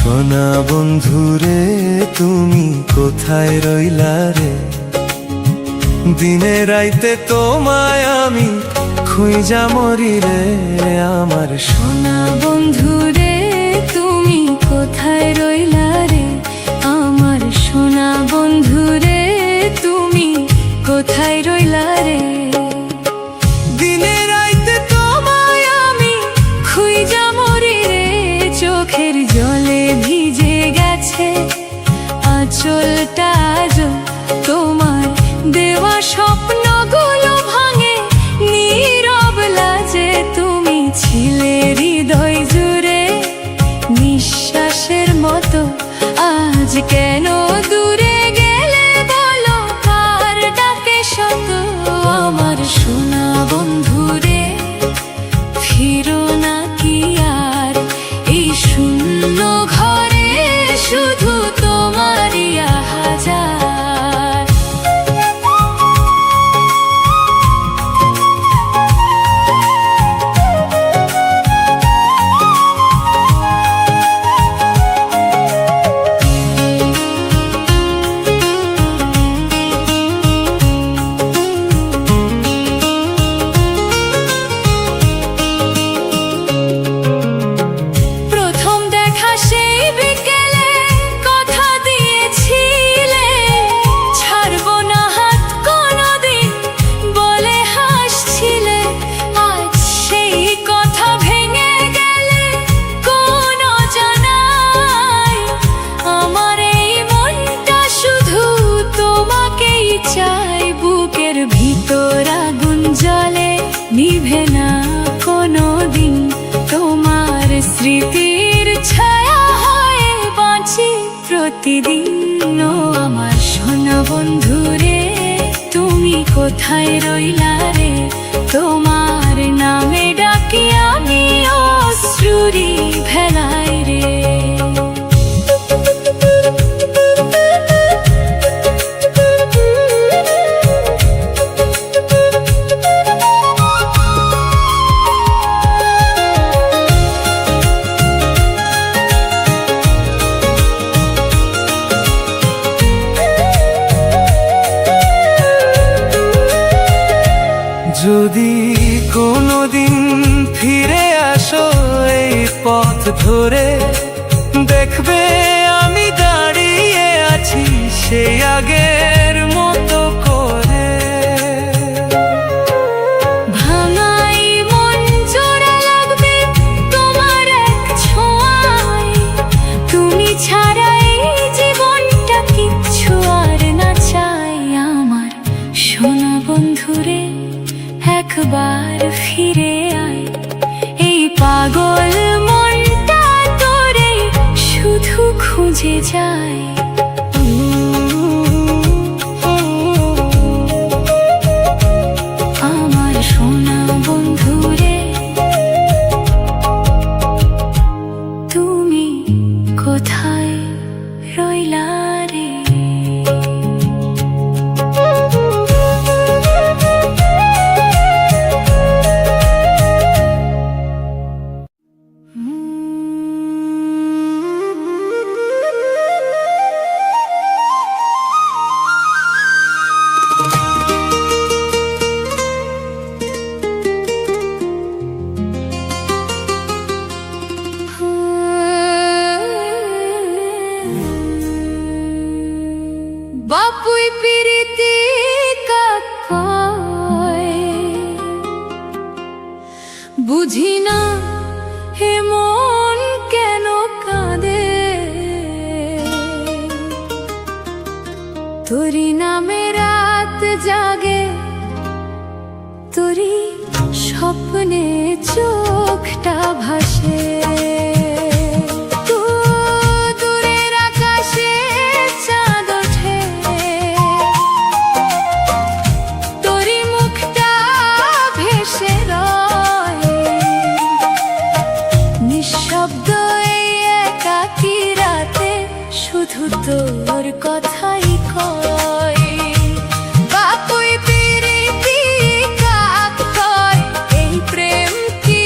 সোনা বন্ধুরে তুমি কোথায় রইলা রে? দিনে রাইতে তোমায় আমি খুঁজা মরি রে। আমার সোনা বন্ধুরে তুমি কোথায় রইলা রে? আমার সোনা বন্ধুরে তুমি কোথায় রইলা রে? দিনে রাইতে তোমায় আমি খুঁজা মরি রে। চোখের জলে ভিজে গেছে আঁচলটা, তোমার দেওয়া স্বপ্নগুলো ভাঙে নীরব লাজে। তুমি ছিলে হৃদয় জুড়ে নিঃশ্বাসের মতো, আজ কেন দূরে গেলে বলো? কার ডাকে শত আমার সোনা বন্ধুরে, ফিরো না কি আর এই শূন্য ঘরে, শুধু তোমারই হাজার। নিভে না কোনো দিন, তোমার স্মৃতির ছায়া হয়ে বাঁচি প্রতিদিন। ও আমার সোনা বন্ধু রে, তুমি কোথায় রইলা রে? তোমার নামে ডাকি আমি অশ্রুরি ভেলায় রে। যদি কোনোদিন ফিরে আসো এই পথ ধরে, দেখবে আমি দাঁড়িয়ে আছি সেই আগের মতো করে। ভাঙাই মন জোড়া লাগবে তোমার এক ছোঁয়ায়, তুমি ছাড়া এই জীবনটা কিচ্ছু আর না চাই। আমার সোনা বন্ধুরে, একবার ফিরে আয়, এই পাগল মনটা তোরে শুধু খুঁজে যায়। আমার সোনা বন্ধুরে, তুমি কোথায় রইলা রে? বাপুই পিরিতি কাকায়, বুঝি না হে মন কেন কাঁদে, তোরি নামে রাত জাগে, তোরি স্বপ্নে চোখটা ভাসে। দূরের আকাশে চাঁদ ওঠে, তোরি মুখটা ভেসে রয়, নিঃশব্দ এই একাকী রাতে শুধু তোর কথাই কয়। বাপুই পিরিতি কাক কয়, এই প্রেম কি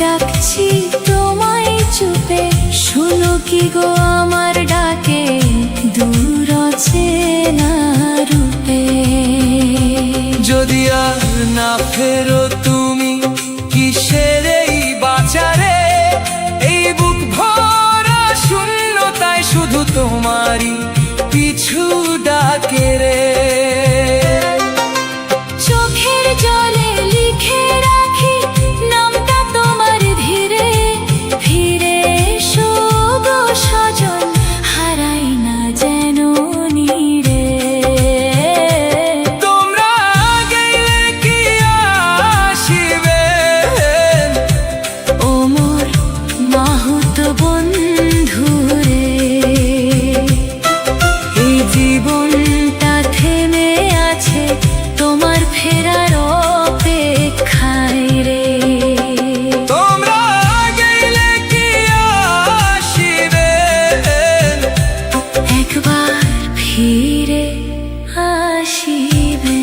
ডাকছি তোমায় চুপে, শুনো কি গো আমার ডাকে দূর অচেনা রূপে। যদি আর না ফেরো তুমি কিসের এই বাচারে, এই বুক ভরা শূন্যতায় শুধু তোমারই পিছু ডাকে রে। চোখের জলে লিখে রাখি নামটা তোমার, ধীরে ধীরে এসো গো সজন, হারাই না যেন নীড়ে। তোমরা গেলে কি আসিবে ও মোর মাহুত বন্ধুরে, এই জীবনটা থেমে আছে তোমার ফেরার অপেক্ষায় রে। তোমরা গেলে কি আসিবে একবার ফিরে আসিবে।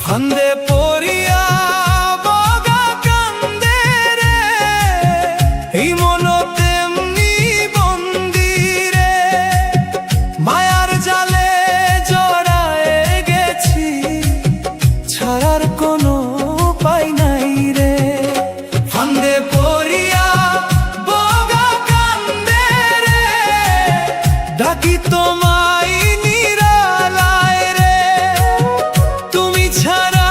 ফান্দে পড়িয়া বগা কান্দে রে, এই মন তেমনি বন্দি রে। মায়ার জালে জড়ায়ে গেছি, ছাড়ার কোনো উপায় নাই রে। ফান্দে পড়িয়া বগা কান্দে রে, ডাকি তোমায় নিরালায় রে। তুমি ছাড়া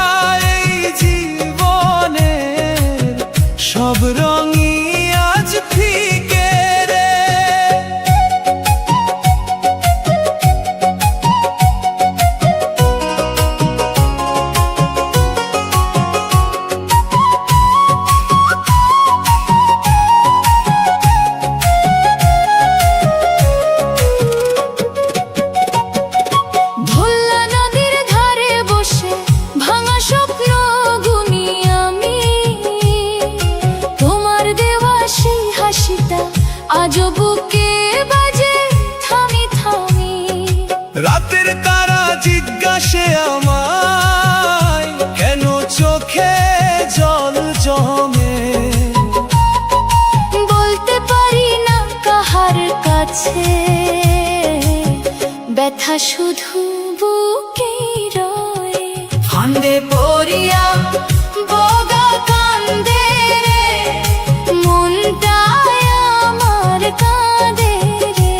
এই জীবনের সব রঙই আজ ফিকে রে। ভোলা নদীর ধারে বসে ভাঙা স্বপ্ন গুনি আমি, তোমার দেওয়া সেই হাসিটা আজও বুকে বাজে থামি থামি। রাতের তারা জিজ্ঞাসে আমায়, কেন চোখে জল জমে। বলতে পারি না কাহার কাছে, ব্যথা শুধু বুকে রয়ে। ফান্দে পড়িয়া বগা কান্দে রে, মনটা আমার কাঁদে রে।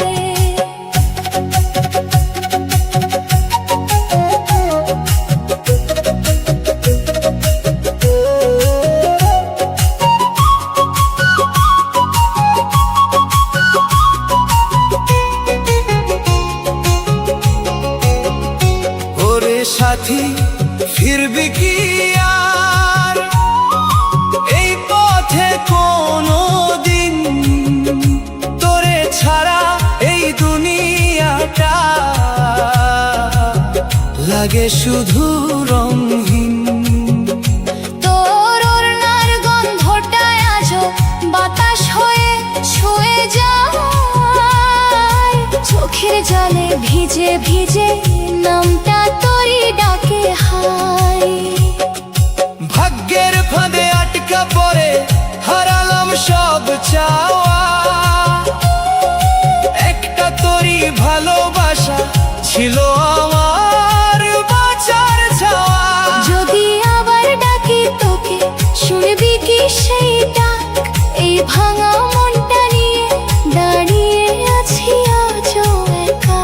ওরে সাথী ফিরবি কি আর এই পথে কোনো দিন, তোরে ছাড়া এই দুনিয়াটা লাগে শুধু রঙহীন। তোর ওড়নার গন্ধটায় আজও বাতাস হয়ে ছুঁয়ে যায়, চোখের জলে ভিজে ভিজে নামটা তোরই ডাকে হায়। ভাগ্যের ফাঁদে আটকা পড়ে হারালাম সব চাওয়া, একটা তোরই ভালোবাসা ছিল আমার বাঁচার ছাওয়া। যদি আবার ডাকি তোকে শুনবি কি সেই ডাক, এই ভাঙা মনটা নিয়ে দাঁড়িয়ে আছি আজও একা।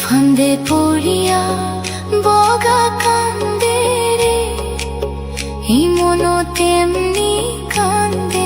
ফান্দে পড়িয়া বগা কান্দে রে, এই মন তেমনি কান্দে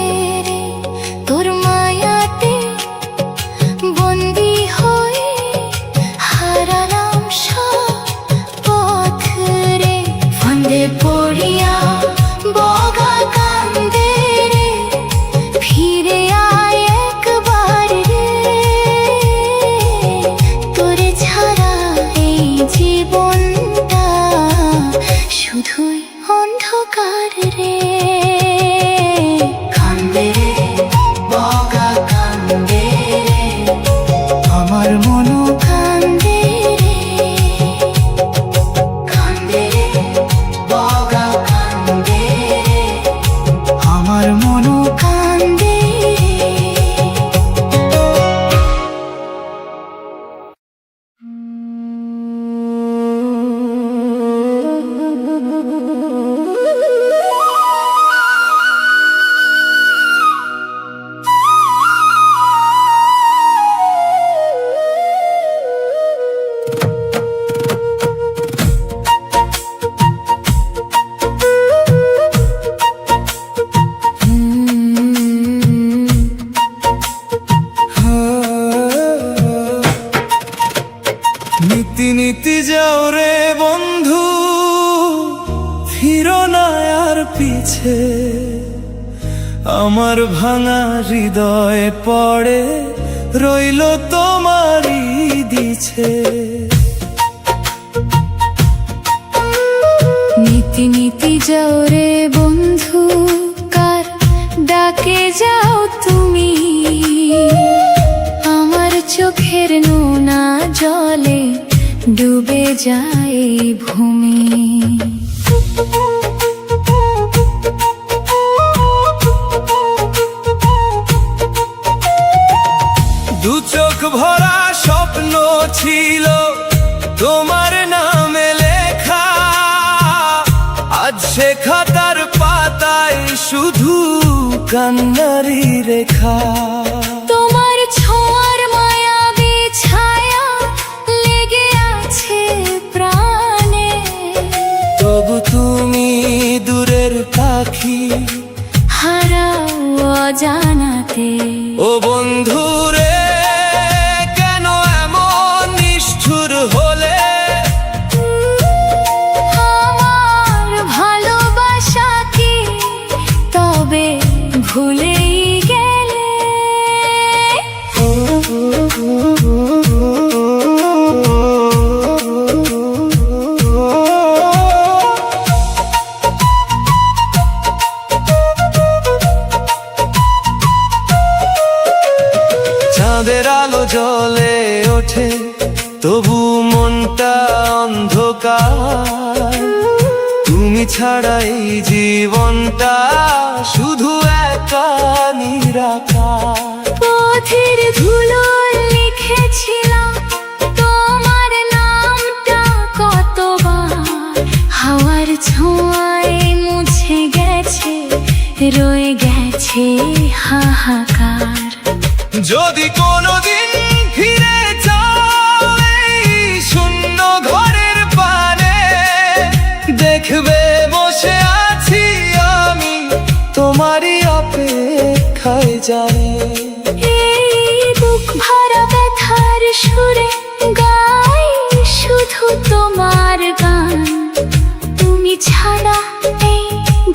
আমার ভাঙা হৃদয় পড়ে রইল তোমারই দিছে। নীতি নীতি যাও রে বন্ধু, কার ডাকে যাও তুমি? আমার চোখের নোনা জলে ডুবে যায় ভূমি। দু চোখ ভরা স্বপ্ন ছিল তোমার নামে লেখা, আজ সে খাতার পাতায় শুধু কান্নারি রেখা। তোমার ছোঁয়ার মায়াবী ছায়া লেগে আছে প্রাণে, তবু তুমি দূরের পাখি হারাও অজানাতে। ও বন্ধু রে, কেন এমন নিষ্ঠুর হলে? আমার ভালোবাসা কি তবে ভুলেই গেলে? চাঁদের আলো জ্বলে ওঠে তবু মনটা অন্ধকার, তুমি ছাড়া এই জীবনটা শুধু একা নিরাকার। পথের ধুলোয় লিখেছিলাম তোমার নামটা কতবার, হাওয়ার ছোঁয়ায় মুছে গেছে, রয়ে গেছে হাহাকার। যদি কোনোদিন ফিরে যাও এই শূন্য ঘরের পানে, দেখবে বসে আছি আমি তোমারই অপেক্ষায় জানি। এই বুক ভরা ব্যথার সুরে গাই শুধু তোমার গান, তুমি ছাড়া এই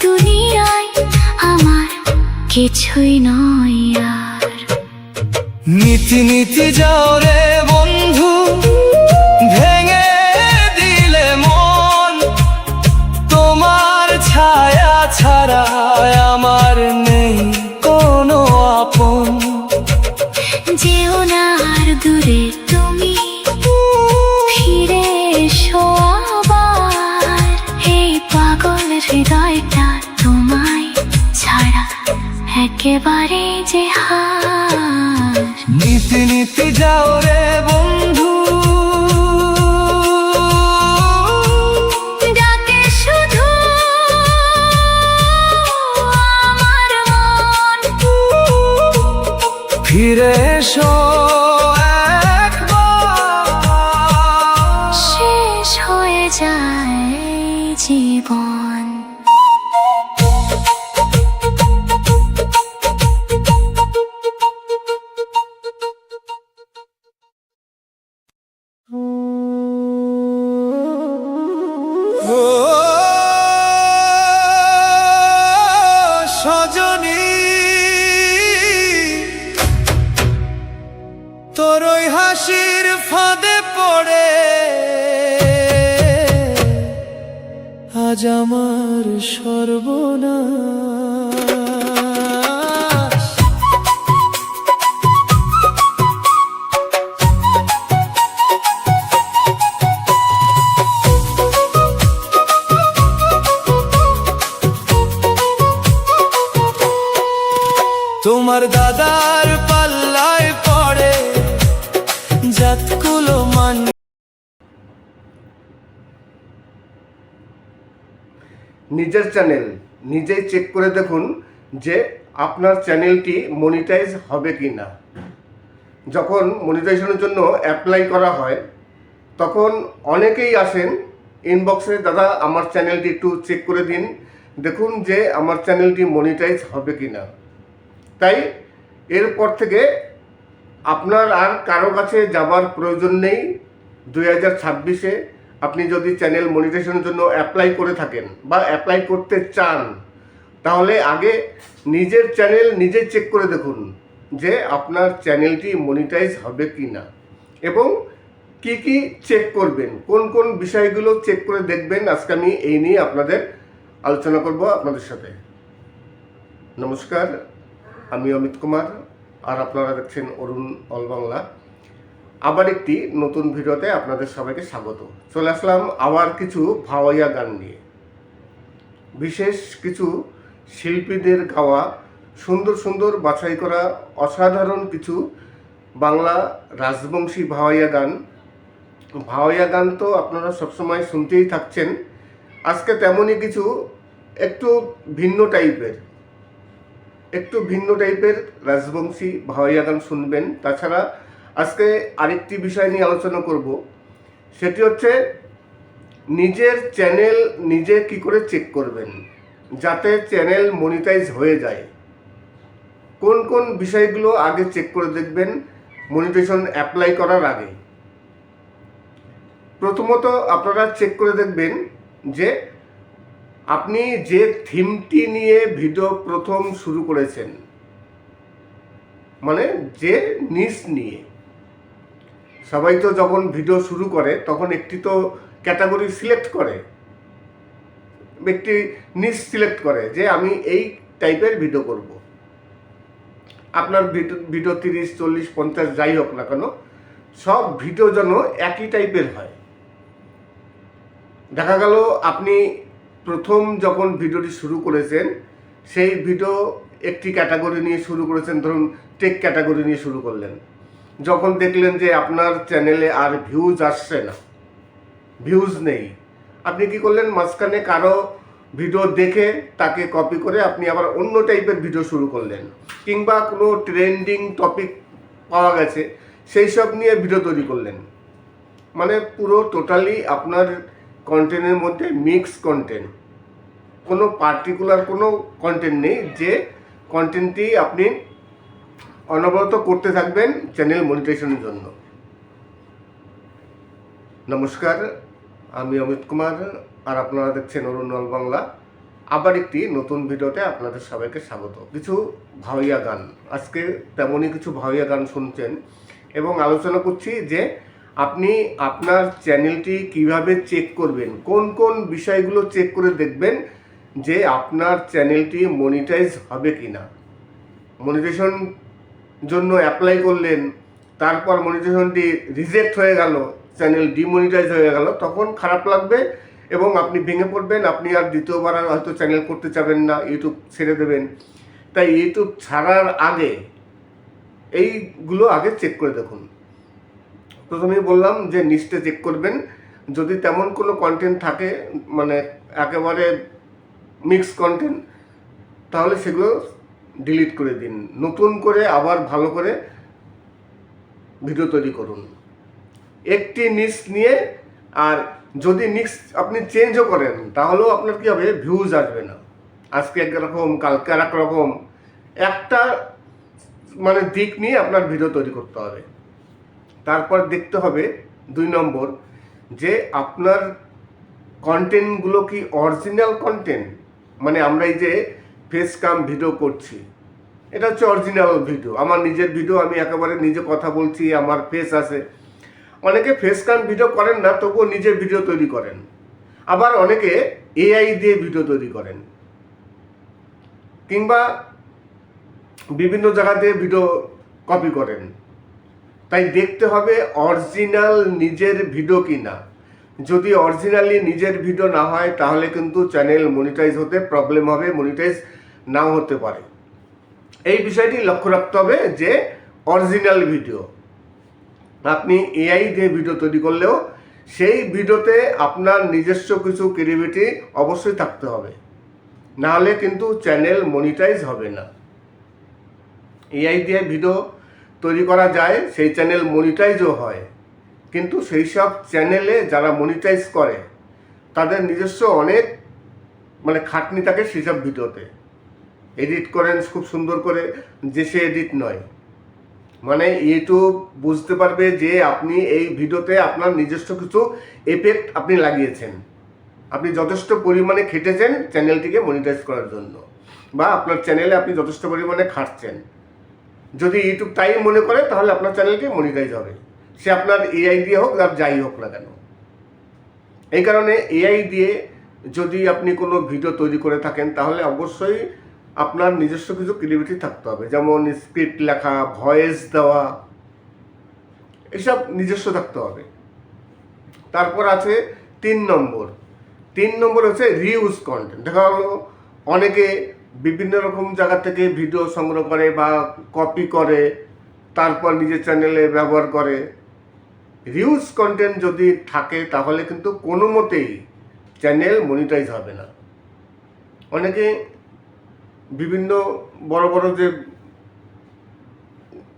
দুনিয়ায় আমার কিছুই নয় আর। নীতি নীতি যাও রে বন্ধু, ভেঙে দিলে মন, তোমার ছায়া ছাড়া আমার নেই কোনো আপন। যেও না আর দূরে তুমি, ফিরে এসো আবার। এই পাগল হৃদয়টা তোমায় ছাড়া একেবারে যে হার। নীতি নীতি যাও রে বন্ধু, ডাকে শুধু আমার মন। ফিরে এসো একবার। শেষ হয়ে যায় জীবন। ও সজনী, তোর ওই হাসির ফাঁদে পড়ে আজ আমার সর্বনাশ। তোমার দাদার পাল্লায় পড়ে জাতকুলো মান। নিজের চ্যানেল নিজেই চেক করে দেখুন যে আপনার চ্যানেলটি মনিটাইজ হবে কি না। যখন মনিটাইজেশনের জন্য অ্যাপ্লাই করা হয় তখন অনেকেই আসেন ইনবক্সে, দাদা আমার চ্যানেলটি একটু চেক করে দিন, দেখুন যে আমার চ্যানেলটি মনিটাইজ হবে কি না। তাই এরপর থেকে আপনার আর কারো কাছে যাবার প্রয়োজন নেই। 2026-এ আপনি যদি চ্যানেল মনিটাইজেশনের জন্য অ্যাপ্লাই করে থাকেন বা অ্যাপ্লাই করতে চান, তাহলে আগে নিজের চ্যানেল নিজে চেক করে দেখুন যে আপনার চ্যানেলটি মনিটাইজ হবে কি না, এবং কি কি চেক করবেন, কোন কোন বিষয়গুলো চেক করে দেখবেন। আজকে আমি এই নিয়ে আপনাদের আলোচনা করব আপনাদের সাথে। নমস্কার, আমি অমিত কুমার, আর আপনারা দেখছেন অরুণ অল বাংলা। আবার একটি নতুন ভিডিওতে আপনাদের সবাইকে স্বাগত। চলে আসলাম আবার কিছু ভাওয়াইয়া গান নিয়ে। বিশেষ কিছু শিল্পীদের গাওয়া সুন্দর সুন্দর বাছাই করা অসাধারণ কিছু বাংলা রাজবংশী ভাওয়াইয়া গান। ভাওয়াইয়া গান তো আপনারা সবসময় শুনতেই থাকছেন। আজকে তেমনই কিছু একটু ভিন্ন টাইপের রাজবংশী ভাওয়াইয়া গান শুনবেন। তাছাড়া আজকে আরেকটি বিষয় নিয়ে আলোচনা করব, সেটি হচ্ছে নিজের চ্যানেল নিজে কি করে চেক করবেন যাতে চ্যানেল মনিটাইজ হয়ে যায়। কোন কোন বিষয়গুলো আগে চেক করে দেখবেন মনিটাইজেশন অ্যাপ্লাই করার আগে। প্রথমত আপনারা চেক করে দেখবেন যে আপনি যে থিমটি নিয়ে ভিডিও প্রথম শুরু করেছেন, মানে যে নিশ নিয়ে। সবাই তো যখন ভিডিও শুরু করে তখন একটি তো ক্যাটাগরি সিলেক্ট করে, একটি নিশ সিলেক্ট করে যে আমি এই টাইপের ভিডিও করব। আপনার ভিডিও 30, 40, 50 যাই হোক না কেন, সব ভিডিও যেন একই টাইপের হয়। দেখা গেল আপনি প্রথম যখন ভিডিওটি শুরু করেছেন সেই ভিডিও একটি ক্যাটাগরি নিয়ে শুরু করেছেন, ধরুন টেক ক্যাটাগরি নিয়ে শুরু করলেন। যখন দেখলেন যে আপনার চ্যানেলে আর ভিউজ আসছে না, ভিউজ নেই, আপনি কি করলেন, মাঝখানে কারো ভিডিও দেখে তাকে কপি করে আপনি আবার অন্য টাইপের ভিডিও শুরু করলেন, কিংবা কোনো ট্রেন্ডিং টপিক পাওয়া গেছে সেই সব নিয়ে ভিডিও তৈরি করলেন। মানে পুরো টোটালি আপনার কন্টেন্টের মধ্যে মিক্স কন্টেন্ট, কোনো পার্টিকুলার কোনো কন্টেন্ট নেই, যে কন্টেন্টটি আপনি অনবরত করতে থাকবেন চ্যানেল মনিটাইজেশনের জন্য। নমস্কার, আমি অমিত কুমার, আর আপনারা দেখছেন অরুণ অল বাংলা। আবার একটি নতুন ভিডিওতে আপনাদের সবাইকে স্বাগত। কিছু ভাওয়াইয়া গান, আজকে তেমনই কিছু ভাওয়াইয়া গান শুনছেন, এবং আলোচনা করছি যে আপনি আপনার চ্যানেলটি কিভাবে চেক করবেন, কোন কোন বিষয়গুলো চেক করে দেখবেন যে আপনার চ্যানেলটি মনিটাইজ হবে কি না। মনিটাইজেশন জন্য অ্যাপ্লাই করলেন, তারপর মনিটাইজেশনটি রিজেক্ট হয়ে গেল, চ্যানেল ডিমনিটাইজ হয়ে গেল, তখন খারাপ লাগবে এবং আপনি ভেঙে পড়বেন। আপনি আর দ্বিতীয়বার আর হয়তো চ্যানেল করতে চাবেন না, ইউটিউব ছেড়ে দেবেন। তাই ইউটিউব ছাড়ার আগে এইগুলো আগে চেক করে দেখুন। প্রথমেই বললাম যে নিচটা চেক করবেন, যদি তেমন কোনো কন্টেন্ট থাকে, মানে একেবারে মিক্স কন্টেন্ট, তাহলে সেগুলো ডিলিট করে দিন, নতুন করে আবার ভালো করে ভিডিও তৈরি করুন একটি নিশ নিয়ে। আর যদি নিশ আপনি চেঞ্জও করেন তাহলেও আপনার কী হবে, ভিউজ আসবে না। আজকে একরকম, কালকে আর এক রকম, একটা মানে দিক নিয়ে আপনার ভিডিও তৈরি করতে হবে। তারপর দেখতে হবে 2 নম্বর, যে আপনার কন্টেন্টগুলো কি অরিজিনাল কন্টেন্ট। মানে আমরা এই যে ফেস কাম ভিডিও করছি, এটা হচ্ছে অরিজিনাল ভিডিও, আমার নিজের ভিডিও, আমি একেবারে নিজে কথা বলছি, আমার ফেস আছে। অনেকে ফেস কাম ভিডিও করেন না, তবুও নিজের ভিডিও তৈরি করেন। আবার অনেকে এআই দিয়ে ভিডিও তৈরি করেন, কিংবা বিভিন্ন জায়গাতে ভিডিও কপি করেন। তাই দেখতে হবে অরিজিনাল নিজের ভিডিও কি না। যদি অরিজিনালি নিজের ভিডিও না হয় তাহলে কিন্তু চ্যানেল মনিটাইজ হতে প্রবলেম হবে, মনিটাইজ নাও হতে পারে। এই বিষয়টি লক্ষ্য রাখতে হবে যে অরিজিনাল ভিডিও। আপনি এআই দিয়ে ভিডিও তৈরি করলেও সেই ভিডিওতে আপনার নিজস্ব কিছু ক্রিয়েটিভিটি অবশ্যই থাকতে হবে, নাহলে কিন্তু চ্যানেল মনিটাইজ হবে না। এআই দিয়ে ভিডিও তৈরি করা যায়, সেই চ্যানেল মনিটাইজও হয়, কিন্তু সেই সব চ্যানেলে যারা মনিটাইজ করে তাদের নিজস্ব অনেক মানে খাটনি থাকে সেই সব ভিডিওতে। এডিট করেন খুব সুন্দর করে, যে সে এডিট নয়। মানে ইউটিউব বুঝতে পারবে যে আপনি এই ভিডিওতে আপনার নিজস্ব কিছু এফেক্ট আপনি লাগিয়েছেন, আপনি যথেষ্ট পরিমাণে খেটেছেন চ্যানেলটিকে মনিটাইজ করার জন্য। বা আপনার চ্যানেলে আপনি যথেষ্ট পরিমাণে খাটছেন। যদি ইউটিউব তাই মনে করে তাহলে আপনার চ্যানেলটি মনিটাইজ হবে, সে আপনার এআই দিয়ে হোক আর যাই হোক না কেন। এই কারণে এআই দিয়ে যদি আপনি কোনো ভিডিও তৈরি করে থাকেন তাহলে অবশ্যই আপনার নিজস্ব কিছু ক্রিয়েটিভিটি থাকতে হবে, যেমন স্ক্রিপ্ট লেখা, ভয়েস দেওয়া, এসব নিজস্ব থাকতে হবে। তারপর আছে 3 নম্বর হচ্ছে রিউজ কন্টেন্ট। দেখা গেলো অনেকে বিভিন্ন রকম জায়গা থেকে ভিডিও সংগ্রহ করে বা কপি করে তারপর নিজের চ্যানেলে ব্যবহার করে। রিউজ কন্টেন্ট যদি থাকে তাহলে কিন্তু কোনো মতেই চ্যানেল মনিটাইজ হবে না। অনেকে বিভিন্ন বড় বড় যে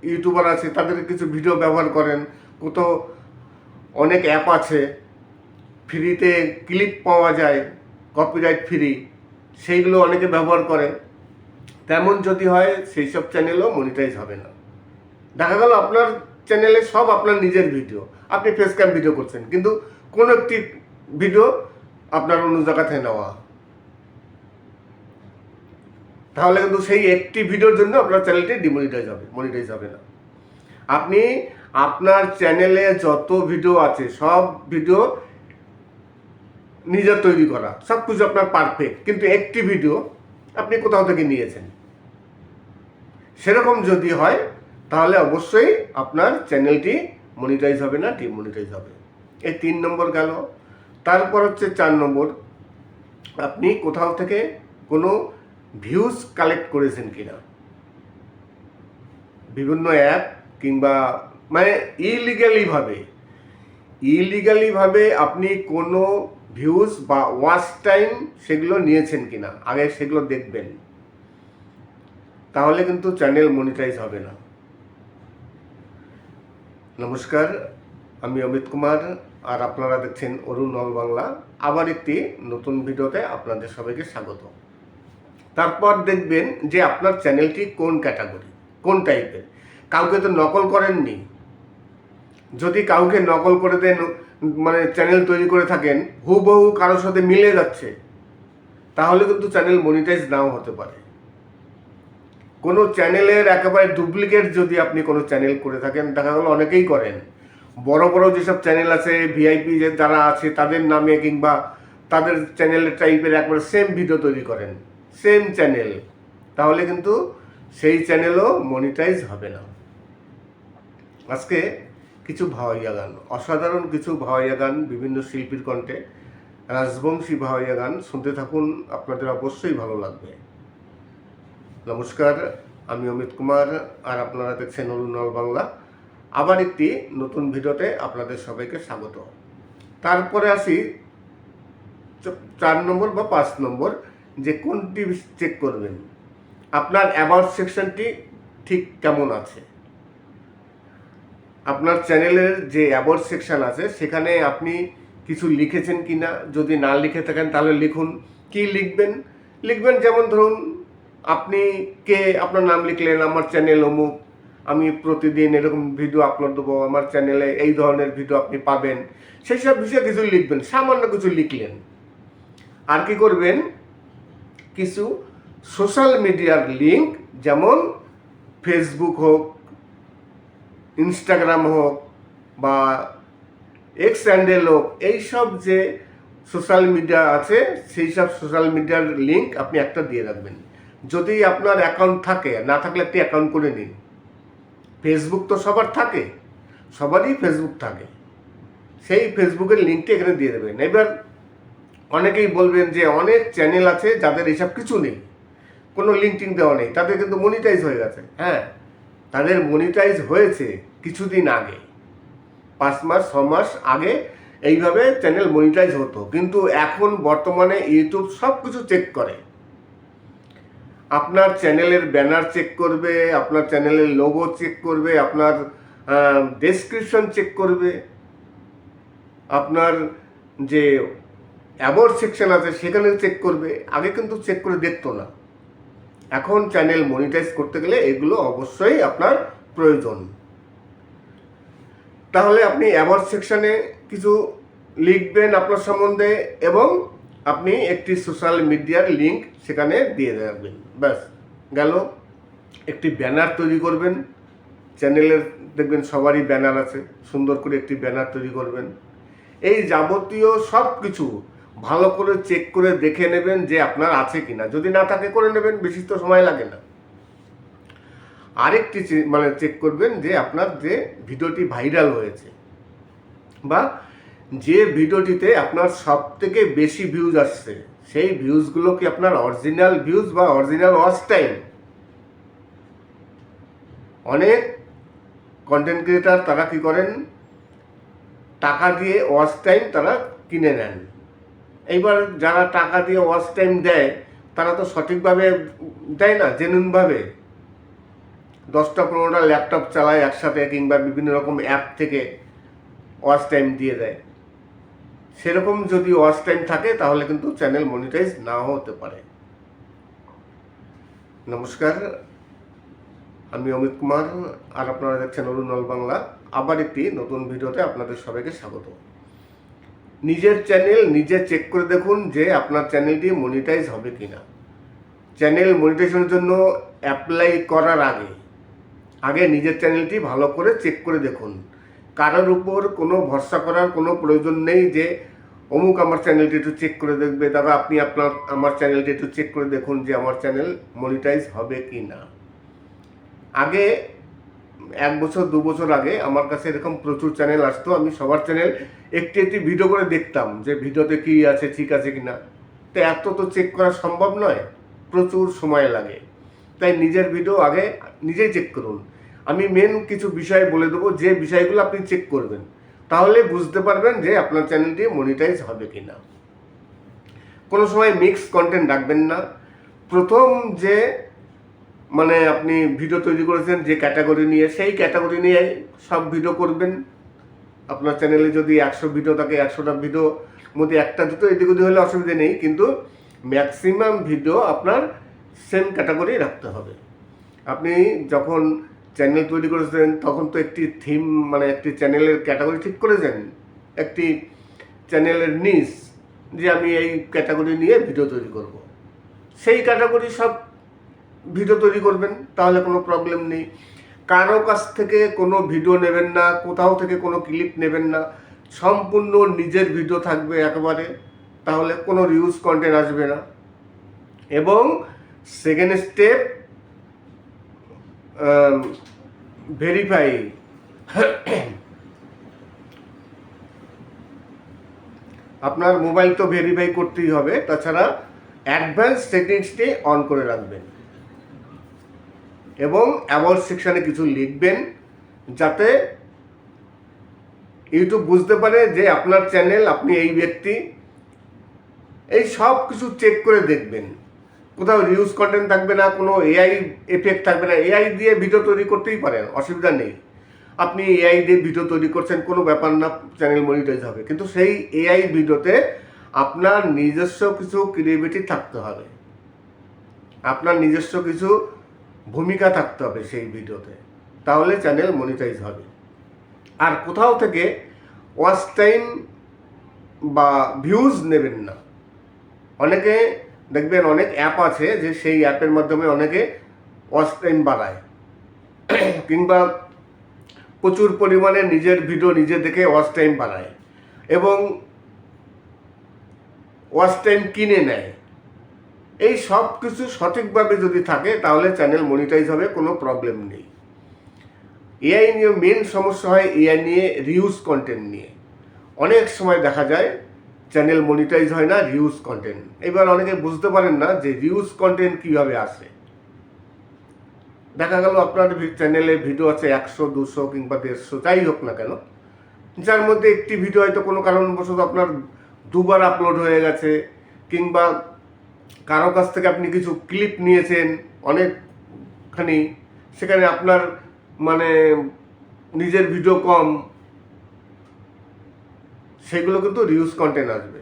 ইউটিউবার আছে তাদের কিছু ভিডিও ব্যবহার করেন, কোথাও অনেক অ্যাপ আছে ফ্রিতে ক্লিপ পাওয়া যায় কপিরাইট ফ্রি, সেইগুলো অনেকে ব্যবহার করে। তেমন যদি হয় সেই সব চ্যানেলও মনিটাইজ হবে না। দেখা গেল আপনার চ্যানেলে সব আপনার নিজের ভিডিও, আপনি ফেস ক্যাম ভিডিও করছেন, কিন্তু কোনো একটি ভিডিও আপনার অন্য জায়গা থেকে নেওয়া, তাহলে কিন্তু সেই একটি ভিডিওর জন্য আপনার চ্যানেলটি মনিটাইজ হবে না। আপনি আপনার চ্যানেলে যত ভিডিও আছে সব ভিডিও নিজের তৈরি করা, সব কিছু আপনার পারফেক্ট, কিন্তু একটি ভিডিও আপনি কোথাও থেকে নিয়েছেন, সেরকম যদি হয় তাহলে অবশ্যই আপনার চ্যানেলটি মনিটাইজ হবে না, ডিমনিটাইজ হবে। এই 3 নম্বর গেল। তারপর হচ্ছে 4 নম্বর, আপনি কোথাও থেকে কোনো ভিউজ কালেক্ট করেছেন কিনা। বিভিন্ন অ্যাপ কিংবা মানে ইলিগালিভাবে আপনি কোনো ভিউজ বা ওয়াচ টাইম সেগুলো নিয়েছেন কিনা, আগে সেগুলো দেখবেন, তাহলে কিন্তু চ্যানেল মনিটাইজ হবে না। নমস্কার, আমি অমিত কুমার আর আপনারা দেখছেন অরুণ অল বাংলা। আবার একটি নতুন ভিডিওতে আপনাদের সবাইকে স্বাগত। তারপর দেখবেন যে আপনার চ্যানেলটি কোন ক্যাটাগরি, কোন টাইপের। কাউকে তো নকল করেননি। যদি কাউকে নকল করে দেন, মানে চ্যানেল তৈরি করে থাকেন হুবহু কারোর সাথে মিলে যাচ্ছে, তাহলে কিন্তু চ্যানেল মনিটাইজ নাও হতে পারে। কোনো চ্যানেলের একেবারে ডুপ্লিকেট যদি আপনি কোনো চ্যানেল করে থাকেন, দেখা গেলো অনেকেই করেন, বড় বড় যেসব চ্যানেল আছে ভিআইপি যে যারা আছে তাদের নামে কিংবা তাদের চ্যানেলের টাইপের একবারে সেম ভিডিও তৈরি করেন, সেম চ্যানেল, তাহলে কিন্তু সেই চ্যানেলও মনিটাইজ হবে না। আজকে কিছু ভাওয়াইয়া গান, অসাধারণ কিছু ভাওয়াইয়া গান বিভিন্ন শিল্পীর কণ্ঠে, রাজবংশী ভাওয়াইয়া গান শুনতে থাকুন, আপনাদের অবশ্যই ভালো লাগবে। নমস্কার, আমি অমিত কুমার আর আপনারা দেখছেন অরুণ অল বাংলা। আবার একটি নতুন ভিডিওতে আপনাদের সবাইকে স্বাগত। তারপরে আসি 4 নম্বর বা 5 নম্বর, যে কোনটি চেক করবেন, আপনার অ্যাবাউট সেকশনটি ঠিক কেমন আছে। আপনার চ্যানেলের যে অ্যাবাউট সেকশন আছে সেখানে আপনি কিছু লিখেছেন কিনা, যদি না লিখে থাকেন তাহলে লিখুন। কি লিখবেন যেমন ধরুন আপনি কে, আপনার নাম লিখলেন, আমার চ্যানেল অমুক, আমি প্রতিদিন এরকম ভিডিও আপলোড দেবো, আমার চ্যানেলে এই ধরনের ভিডিও আপনি পাবেন, সেই সব বিষয়ে কিছু লিখবেন, সামান্য কিছু লিখলেন। আর কি করবেন, কিছু সোশ্যাল মিডিয়ার লিঙ্ক, যেমন ফেসবুক হোক, ইনস্টাগ্রাম হোক বা এক্স হ্যান্ডেল হোক, এইসব যে সোশ্যাল মিডিয়া আছে সেই সব সোশ্যাল মিডিয়ার লিঙ্ক আপনি একটা দিয়ে রাখবেন। যদি আপনার অ্যাকাউন্ট থাকে, না থাকলে একটি অ্যাকাউন্ট করে নিন। ফেসবুক তো সবার থাকে, সবারই ফেসবুক থাকে, সেই ফেসবুকের লিঙ্কটি এখানে দিয়ে দেবেন। এবার অনেকেই বলবেন যে অনেক চ্যানেল আছে যাদের এসব কিছু নেই, কোনো লিঙ্কিং দেওয়া নেই, তাদের কিন্তু মনিটাইজ হয়ে গেছে। হ্যাঁ, তাদের মনিটাইজ হয়েছে কিছুদিন আগে, 5 মাস 6 মাস আগে এইভাবে চ্যানেল মনিটাইজ হতো, কিন্তু এখন বর্তমানে ইউটিউব সব কিছু চেক করে। আপনার চ্যানেলের ব্যানার চেক করবে, আপনার চ্যানেলের লোগো চেক করবে, আপনার ডেসক্রিপশন চেক করবে, আপনার যে অ্যাবাউট সেকশন আছে সেখানে চেক করবে। আগে কিন্তু চেক করে দেখতো না। এখন চ্যানেল মনিটাইজ করতে গেলে এগুলো অবশ্যই আপনার প্রয়োজন। তাহলে আপনি অ্যাবাউট সেকশনে কিছু লিখবেন আপনার সম্বন্ধে, এবং আপনি একটি সোশ্যাল মিডিয়ার লিঙ্ক সেখানে দিয়ে রাখবেন, ব্যাস গেল। একটি ব্যানার তৈরি করবেন চ্যানেলের, দেখবেন সবারই ব্যানার আছে, সুন্দর করে একটি ব্যানার তৈরি করবেন। এই যাবতীয় সব কিছু ভালো করে চেক করে দেখে নেবেন যে আপনার আছে কিনা, যদি না থাকে করে নেবেন, বেশি তো সময় লাগে না। আরেকটি চেক করবেন যে আপনার যে ভিডিওটি ভাইরাল হয়েছে বা যে ভিডিওটিতে আপনার সব থেকে বেশি ভিউজ আসছে, সেই ভিউজগুলো কি আপনার অরিজিনাল ভিউজ বা অরিজিনাল ওয়াচ টাইম। অনেক কন্টেন্ট ক্রিয়েটার তারা কি করেন, টাকা দিয়ে ওয়াচ টাইম তারা কিনে নেন। এইবার যারা টাকা দিয়ে ওয়াচ টাইম দেয় তারা তো সঠিকভাবে দেয় না, জেনুইনভাবে 10টা-15টা ল্যাপটপ চালায় একসাথে, কিংবা বিভিন্ন রকম অ্যাপ থেকে ওয়াচ টাইম দিয়ে দেয়। সেরকম যদি ওয়াচ টাইম থাকে তাহলে কিন্তু চ্যানেল মনিটাইজ নাও হতে পারে। নমস্কার, আমি অমিত কুমার, আর আপনারা দেখছেন অরুণ অল বাংলা। আবার একটি নতুন ভিডিওতে আপনাদের সবাইকে স্বাগত। নিজের চ্যানেল নিজে চেক করে দেখুন যে আপনার চ্যানেলটি মনিটাইজ হবে কিনা। চ্যানেল মনিটাইজেশনের জন্য অ্যাপ্লাই করার আগে নিজের চ্যানেলটি ভালো করে চেক করে দেখুন। কারোর উপর কোনো ভরসা করার কোনো প্রয়োজন নেই যে অমুক আমার চ্যানেলটি একটু চেক করে দেখবে। দাদা আপনি আমার চ্যানেলটি একটু চেক করে দেখুন যে আমার চ্যানেল মনিটাইজ হবে কি না। আগে 1 বছর 2 বছর আগে আমার কাছে এরকম প্রচুর চ্যানেল আসতো, আমি সবার চ্যানেল একটি ভিডিও করে দেখতাম যে ভিডিওতে কী আছে, ঠিক আছে কি না। তো এত তো চেক করা সম্ভব নয়, প্রচুর সময় লাগে। তাই নিজের ভিডিও আগে নিজেই চেক করুন। আমি মেন কিছু বিষয় বলে দেবো, যে বিষয়গুলো আপনি চেক করবেন, তাহলে বুঝতে পারবেন যে আপনার চ্যানেলটি মনিটাইজ হবে কি না। কোনো সময় মিক্স কন্টেন্ট রাখবেন না। প্রথম যে আপনি ভিডিও তৈরি করেছেন যে ক্যাটাগরি নিয়ে, সেই ক্যাটাগরি নিয়ে সব ভিডিও করবেন। আপনার চ্যানেলে যদি 100 ভিডিও থাকে, 100টা ভিডিও মধ্যে 1টা-2টো এদিক ওদিক হলে অসুবিধা নেই, কিন্তু ম্যাক্সিমাম ভিডিও আপনার সেম ক্যাটাগরি রাখতে হবে। আপনি যখন চ্যানেল তৈরি করেছেন তখন তো একটি থিম, একটি চ্যানেলের ক্যাটাগরি ঠিক করেছেন, একটি চ্যানেলের নিশ, যে আমি এই ক্যাটাগরি নিয়ে ভিডিও তৈরি করব। সেই ক্যাটাগরি সব ভিডিও তৈরি করবেন, তাহলে কোনো প্রবলেম নেই। কারো কাছ থেকে কোনো ভিডিও নেবেন না, কোথাও থেকে কোনো ক্লিপ নেবেন না, সম্পূর্ণ নিজের ভিডিও থাকবে একেবারে, তাহলে কোনো রিউজ কন্টেন্ট আসবে না। এবং সেকেন্ড স্টেপ, ভেরিফাই। আপনার মোবাইল তো ভেরিফাই করতেই হবে, তাছাড়া অ্যাডভান্স সেটিংসটি অন করে রাখবেন এবং অ্যাবাউট সেকশানে কিছু লিখবেন, যাতে ইউটিউব বুঝতে পারে যে আপনার চ্যানেল, আপনি এই ব্যক্তি। এই সব কিছু চেক করে দেখবেন, কোথাও রিউজ কন্টেন্ট থাকবে না, কোনো এআই এফেক্ট থাকবে না। এআই দিয়ে ভিডিও তৈরি করতেই পারেন, অসুবিধা নেই। আপনি এআই দিয়ে ভিডিও তৈরি করছেন, কোনো ব্যাপার না, চ্যানেল মনিটাইজ হবে। কিন্তু সেই এআই ভিডিওতে আপনার নিজস্ব কিছু ক্রিয়েটিভিটি থাকতে হবে, আপনার নিজস্ব কিছু ভূমিকা থাকতে হবে সেই ভিডিওতে, তাহলে চ্যানেল মনিটাইজ হবে। আর কোথাও থেকে ওয়াচ টাইম বা ভিউজ নেবেন না। অনেকে দেখবেন অনেক অ্যাপ আছে যে সেই অ্যাপের মাধ্যমে অনেকে ওয়াচ টাইম বাড়ায়, কিংবা প্রচুর পরিমাণে নিজের ভিডিও নিজে দেখে ওয়াচ টাইম বাড়ায় এবং ওয়াচ টাইম কিনে নেয়। এই সব কিছু সঠিকভাবে যদি থাকে তাহলে চ্যানেল মনিটাইজ হবে, কোনো প্রবলেম নেই। এআই নিয়ে মেন সমস্যা হয়, এআই নিয়ে রিউজ কন্টেন্ট নিয়ে অনেক সময় দেখা যায় চ্যানেল মনিটাইজ হয় না, রিউজ কন্টেন্ট। এবার অনেকে বুঝতে পারেন না যে রিউজ কন্টেন্ট কীভাবে আসে। দেখা গেল আপনার চ্যানেলে ভিডিও আছে 100, 200 কিংবা 150, যাই হোক না কেন, যার মধ্যে একটি ভিডিও হয়তো কোনো কারণবশত আপনার 2বার আপলোড হয়ে গেছে, কিংবা কারো কাছ থেকে আপনি কিছু ক্লিপ নিয়েছেন অনেকখানি, সেখানে আপনার নিজের ভিডিও কম, সেগুলো কিন্তু রিউজ কন্টেন্ট আসবে।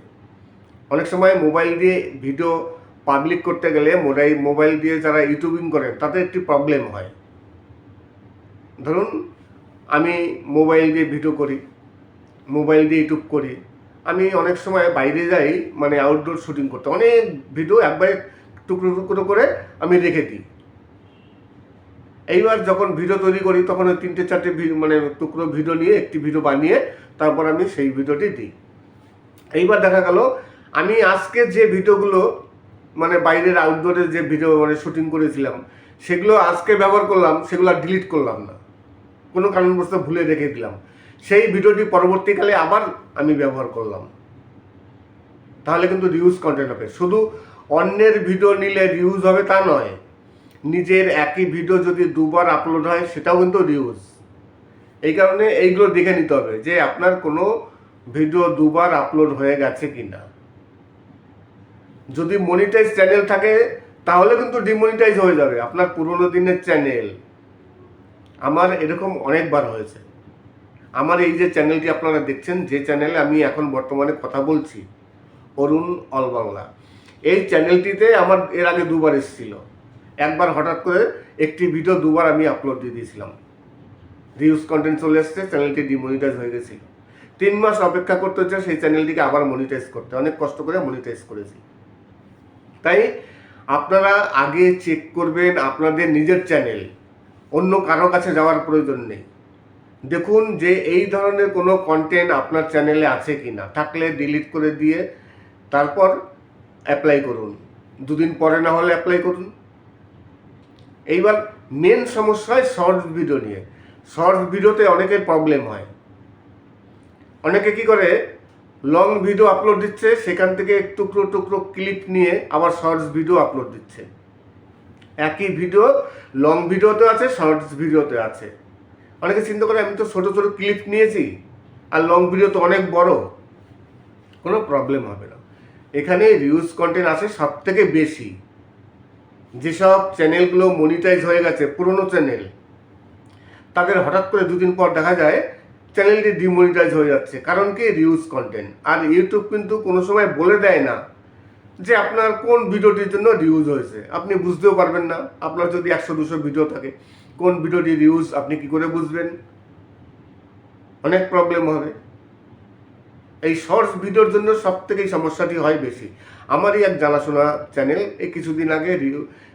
অনেক সময় মোবাইল দিয়ে ভিডিও পাবলিক করতে গেলে, মোবাইল দিয়ে যারা ইউটিউবিং করেন তাদের একটি প্রবলেম হয়। ধরুন আমি মোবাইল দিয়ে ভিডিও করি, মোবাইল দিয়ে ইউটিউব করি, আমি অনেক সময় বাইরে যাই, মানে আউটডোর শুটিং করতে, অনেক ভিডিও একবারে টুকরো টুকরো করে আমি রেখে দিই। এইবার যখন ভিডিও তৈরি করি তখন ওই 3-4টে মানে টুকরো ভিডিও নিয়ে একটি ভিডিও বানিয়ে তারপর আমি সেই ভিডিওটি দিই। এইবার দেখা গেল আমি আজকে যে ভিডিওগুলো মানে বাইরের আউটডোরে যে ভিডিও মানে শুটিং করেছিলাম সেগুলো আজকে ব্যবহার করলাম, সেগুলো আর ডিলিট করলাম না, কোনো কারণবশত ভুলে রেখে দিলাম। সেই ভিডিওটি পরবর্তীকালে আবার আমি ব্যবহার করলাম, তাহলে কিন্তু রিউজ কন্টেন্ট হবে। শুধু অন্যের ভিডিও নিলে রিউজ হবে তা নয়, নিজের একই ভিডিও যদি দুবার আপলোড হয় সেটাও কিন্তু রিউজ। এই কারণে এইগুলো দেখে নিতে হবে যে আপনার কোনো ভিডিও দুবার আপলোড হয়ে গেছে কিনা। যদি মনিটাইজ চ্যানেল থাকে তাহলে কিন্তু ডিমনিটাইজ হয়ে যাবে আপনার পুরোনো দিনের চ্যানেল। আমার এরকম অনেকবার হয়েছে। আমার এই যে চ্যানেলটি আপনারা দেখছেন, যে চ্যানেলে আমি এখন বর্তমানে কথা বলছি, অরুণ অল বাংলা, এই চ্যানেলটিতে আমার এর আগে দুবার এসেছিল। একবার হঠাৎ করে একটি ভিডিও দুবার আমি আপলোড দিয়ে দিয়েছিলাম, রিউজ কন্টেন্ট চলে এসছে, চ্যানেলটি ডিমনিটাইজ হয়ে গেছিল। 3 মাস অপেক্ষা করতে হচ্ছে সেই চ্যানেলটিকে আবার মনিটাইজ করতে, অনেক কষ্ট করে মনিটাইজ করেছি। তাই আপনারা আগে চেক করবেন আপনাদের নিজের চ্যানেল, অন্য কারো কাছে যাওয়ার প্রয়োজন নেই। দেখুন যে এই ধরনের কোনো কন্টেন্ট আপনার চ্যানেলে আছে কি না, থাকলে ডিলিট করে দিয়ে তারপর অ্যাপ্লাই করুন, 2 দিন পরে না হলে অ্যাপ্লাই করুন। এইবার মেন সমস্যা হয় শর্টস ভিডিও নিয়ে। শর্টস ভিডিওতে অনেকের প্রবলেম হয়। অনেকে কি করে, লং ভিডিও আপলোড দিচ্ছে, সেখান থেকে টুকরো টুকরো ক্লিপ নিয়ে আবার শর্টস ভিডিও আপলোড দিচ্ছে। একই ভিডিও লং ভিডিওতে আছে, শর্টস ভিডিওতে আছে। অনেকে চিন্তা করে আমি তো ছোটো ছোটো ক্লিপ নিয়েছি আর লং ভিডিও তো অনেক বড়, কোনো প্রবলেম হবে না। এখানে রিউজ কন্টেন্ট আছে সব থেকে বেশি। যেসব চ্যানেলগুলো মনিটাইজ হয়ে গেছে, পুরনো চ্যানেল, তাদের হঠাৎ করে 2 দিন পর দেখা যায় চ্যানেলটি ডিমনিটাইজ হয়ে যাচ্ছে। কারণ কি, রিউজ কন্টেন্ট। আর ইউটিউব কিন্তু কোনো সময় বলে দেয় না যে আপনার কোন ভিডিওটির জন্য রিউজ হয়েছে, আপনি বুঝতেও পারবেন না। আপনার যদি 100-200 ভিডিও থাকে, কোন ভিডিওটি রিউজ আপনি কি করে বুঝবেন? অনেক প্রবলেম হবে। এই শর্টস ভিডিওর জন্য সব থেকে এই সমস্যাটি হয় বেশি। আমারই এক জানাশোনা চ্যানেল এই কিছুদিন আগে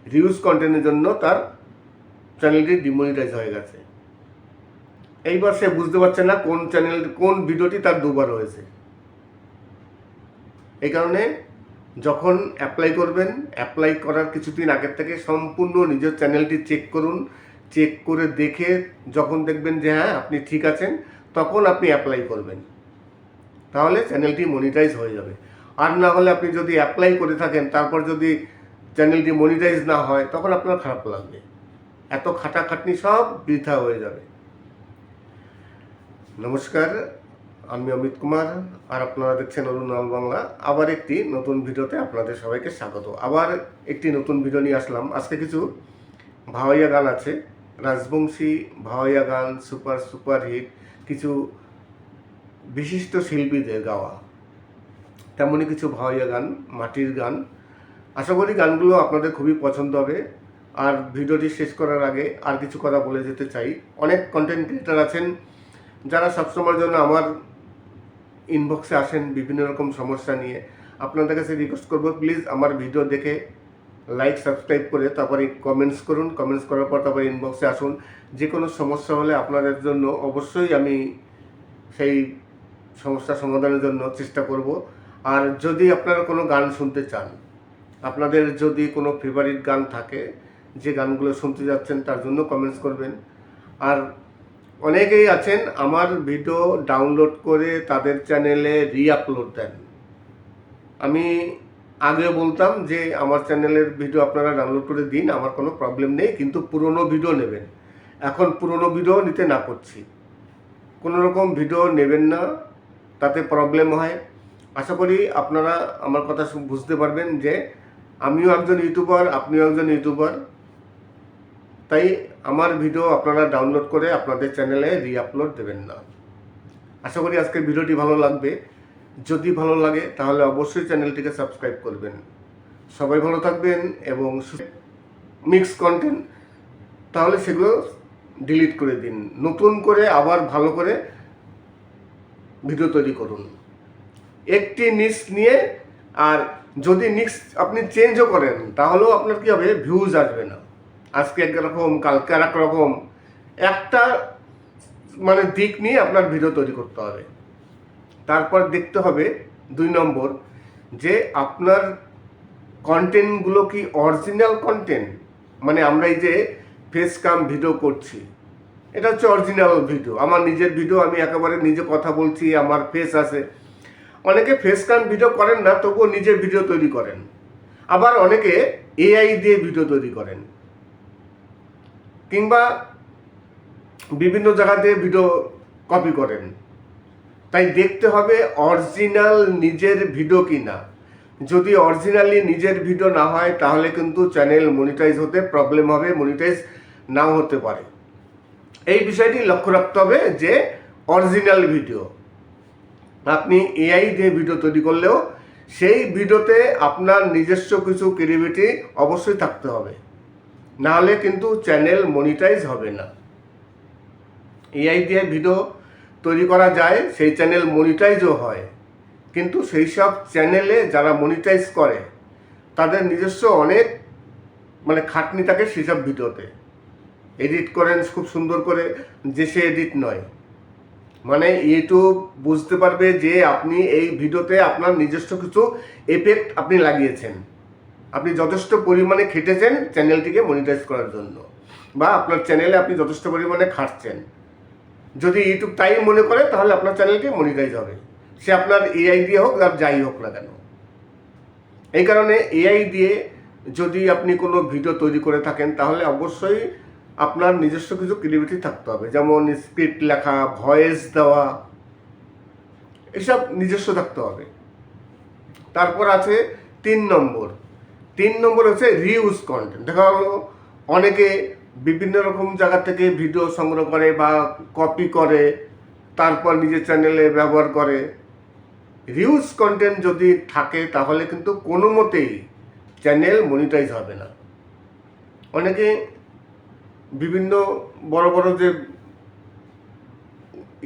রিউজ কন্টেন্টের জন্য তার চ্যানেলটি ডিমনিটাইজ হয়ে গেছে। এইবার সে বুঝতে পারছে না কোন ভিডিওটি তার দুবার হয়েছে। এই কারণে যখন অ্যাপ্লাই করবেন, অ্যাপ্লাই করার কিছুদিন আগের থেকে সম্পূর্ণ নিজের চ্যানেলটি চেক করুন। চেক করে দেখে যখন দেখবেন যে হ্যাঁ আপনি ঠিক আছেন, তখন আপনি অ্যাপ্লাই করবেন, তাহলে চ্যানেলটি মনিটাইজ হয়ে যাবে। আর না হলে আপনি যদি অ্যাপ্লাই করে থাকেন তারপর যদি চ্যানেলটি মনিটাইজ না হয়, তখন আপনার খারাপ লাগবে। এত খাটাখাটনি সব বৃথা হয়ে যাবে। নমস্কার, আমি অমিত কুমার, আর আপনারা দেখছেন অরুণ অল বাংলা। আবার একটি নতুন ভিডিওতে আপনাদের সবাইকে স্বাগত। আবার একটি নতুন ভিডিও নিয়ে আসলাম। আজকে কিছু ভাওয়াইয়া গান আছে, রাজবংশী ভাওয়াইয়া গান, সুপার হিট, কিছু বিশিষ্ট শিল্পীদের গাওয়া, তেমনই কিছু ভাওয়াইয়া গান, মাটির গান। আশা করি গানগুলো আপনাদের খুবই পছন্দ হবে। আর ভিডিওটি শেষ করার আগে আর কিছু কথা বলে যেতে চাই। অনেক কন্টেন্ট ক্রিয়েটার আছেন যারা সবসময়ের জন্য আমার ইনবক্সে আসেন বিভিন্ন রকম সমস্যা নিয়ে। আপনাদের কাছে রিকোয়েস্ট করব, প্লিজ আমার ভিডিও দেখে লাইক সাবস্ক্রাইব করে তারপরে কমেন্টস করুন। কমেন্টস করার পর তারপরে ইনবক্সে আসুন। যে কোনো সমস্যা হলে আপনাদের জন্য অবশ্যই আমি সেই সমস্যা সমাধানের জন্য চেষ্টা করব। আর যদি আপনারা কোনো গান শুনতে চান, আপনাদের যদি কোনো ফেভারিট গান থাকে, যে গানগুলো শুনতে যাচ্ছেন, তার জন্য কমেন্টস করবেন। আর অনেকেই আছেন আমার ভিডিও ডাউনলোড করে তাদের চ্যানেলে রিআপলোড দেন। আমি আগে বলতাম যে আমার চ্যানেলের ভিডিও আপনারা ডাউনলোড করে দিন, আমার কোনো প্রবলেম নেই, কিন্তু পুরনো ভিডিও নেবেন। এখন পুরনো ভিডিও নিতে না করছি। কোনো রকম ভিডিও নেবেন না, তাতে প্রবলেম হয়। আশা করি আপনারা আমার কথা বুঝতে পারবেন যে আমিও একজন ইউটিউবার, আপনিও একজন ইউটিউবার। তাই আমার ভিডিও আপনারা ডাউনলোড করে আপনাদের চ্যানেলে রিআপলোড দেবেন না। আশা করি আজকের ভিডিওটি ভালো লাগবে। যদি ভালো লাগে তাহলে অবশ্যই চ্যানেলটিকে সাবস্ক্রাইব করবেন। সবাই ভালো থাকবেন এবং মিক্স কন্টেন্ট তাহলে সেগুলো ডিলিট করে দিন, নতুন করে আবার ভালো করে ভিডিও তৈরি করুন। একটি নিচ নিয়ে, আর যদি নিক্স আপনি চেঞ্জও করেন তাহলেও আপনার কি হবে, ভিউজ আসবে না। আজকে একরকম, কালকে আর এক রকম, একটা মানে দিক নিয়ে আপনার ভিডিও তৈরি করতে হবে। তারপর দেখতে হবে 2 নম্বর, যে আপনার কন্টেন্টগুলো কি অরিজিনাল কন্টেন্ট। মানে আমরা এই যে ফেস কাম ভিডিও করছি, এটা হচ্ছে অরিজিনাল ভিডিও, আমার নিজের ভিডিও, আমি একেবারে নিজে কথা বলছি, আমার ফেস আছে। অনেকে ফেস কাম ভিডিও করেন না, তবুও নিজের ভিডিও তৈরি করেন। আবার অনেকে এআই দিয়ে ভিডিও তৈরি করেন, কিংবা বিভিন্ন জায়গা দিয়ে ভিডিও কপি করেন। তাই দেখতে হবে অরিজিনাল নিজের ভিডিও কি না। যদি অরিজিনালি নিজের ভিডিও না হয় তাহলে কিন্তু চ্যানেল মনিটাইজ হতে প্রবলেম হবে, মনিটাইজ নাও হতে পারে। এই বিষয়টি লক্ষ্য রাখতে হবে যে অরিজিনাল ভিডিও। আপনি এআই দিয়ে ভিডিও তৈরি করলেও সেই ভিডিওতে আপনার নিজস্ব কিছু ক্রিয়েটিভিটি অবশ্যই থাকতে হবে, নাহলে কিন্তু চ্যানেল মনিটাইজ হবে না। এআই দিয়ে ভিডিও তৈরি করা যায়, সেই চ্যানেল মনিটাইজও হয়, কিন্তু সেই সব চ্যানেলে যারা মনিটাইজ করে তাদের নিজস্ব অনেক মানে খাটনি থাকে সেই সব ভিডিওতে। এডিট করেন খুব সুন্দর করে, যে সে এডিট নয়। মানে ইউটিউব বুঝতে পারবে যে আপনি এই ভিডিওতে আপনার নিজস্ব কিছু এফেক্ট আপনি লাগিয়েছেন, আপনি যথেষ্ট পরিমাণে খেটেছেন চ্যানেলটিকে মনিটাইজ করার জন্য, বা আপনার চ্যানেলে আপনি যথেষ্ট পরিমাণে খাটছেন। যদি ইউটিউব তাই মনে করে তাহলে আপনার চ্যানেলটি মনিটাইজ হবে, সে আপনার এআই দিয়ে হোক আর যাই হোক না কেন। এই কারণে এআই দিয়ে যদি আপনি কোনো ভিডিও তৈরি করে থাকেন তাহলে অবশ্যই আপনার নিজস্ব কিছু ক্রিয়েটিভিটি থাকতে হবে, যেমন স্ক্রিপ্ট লেখা, ভয়েস দেওয়া, এসব নিজস্ব থাকতে হবে। তারপর আছে 3 নম্বর। 3 নম্বর হচ্ছে রিউজ কন্টেন্ট। দেখা গেলো অনেকে বিভিন্ন রকম জায়গা থেকে ভিডিও সংগ্রহ করে বা কপি করে, তারপর নিজের চ্যানেলে ব্যবহার করে। রিউজ কন্টেন্ট যদি থাকে তাহলে কিন্তু কোনো মতেই চ্যানেল মনিটাইজ হবে না। অনেকে বিভিন্ন বড় বড় যে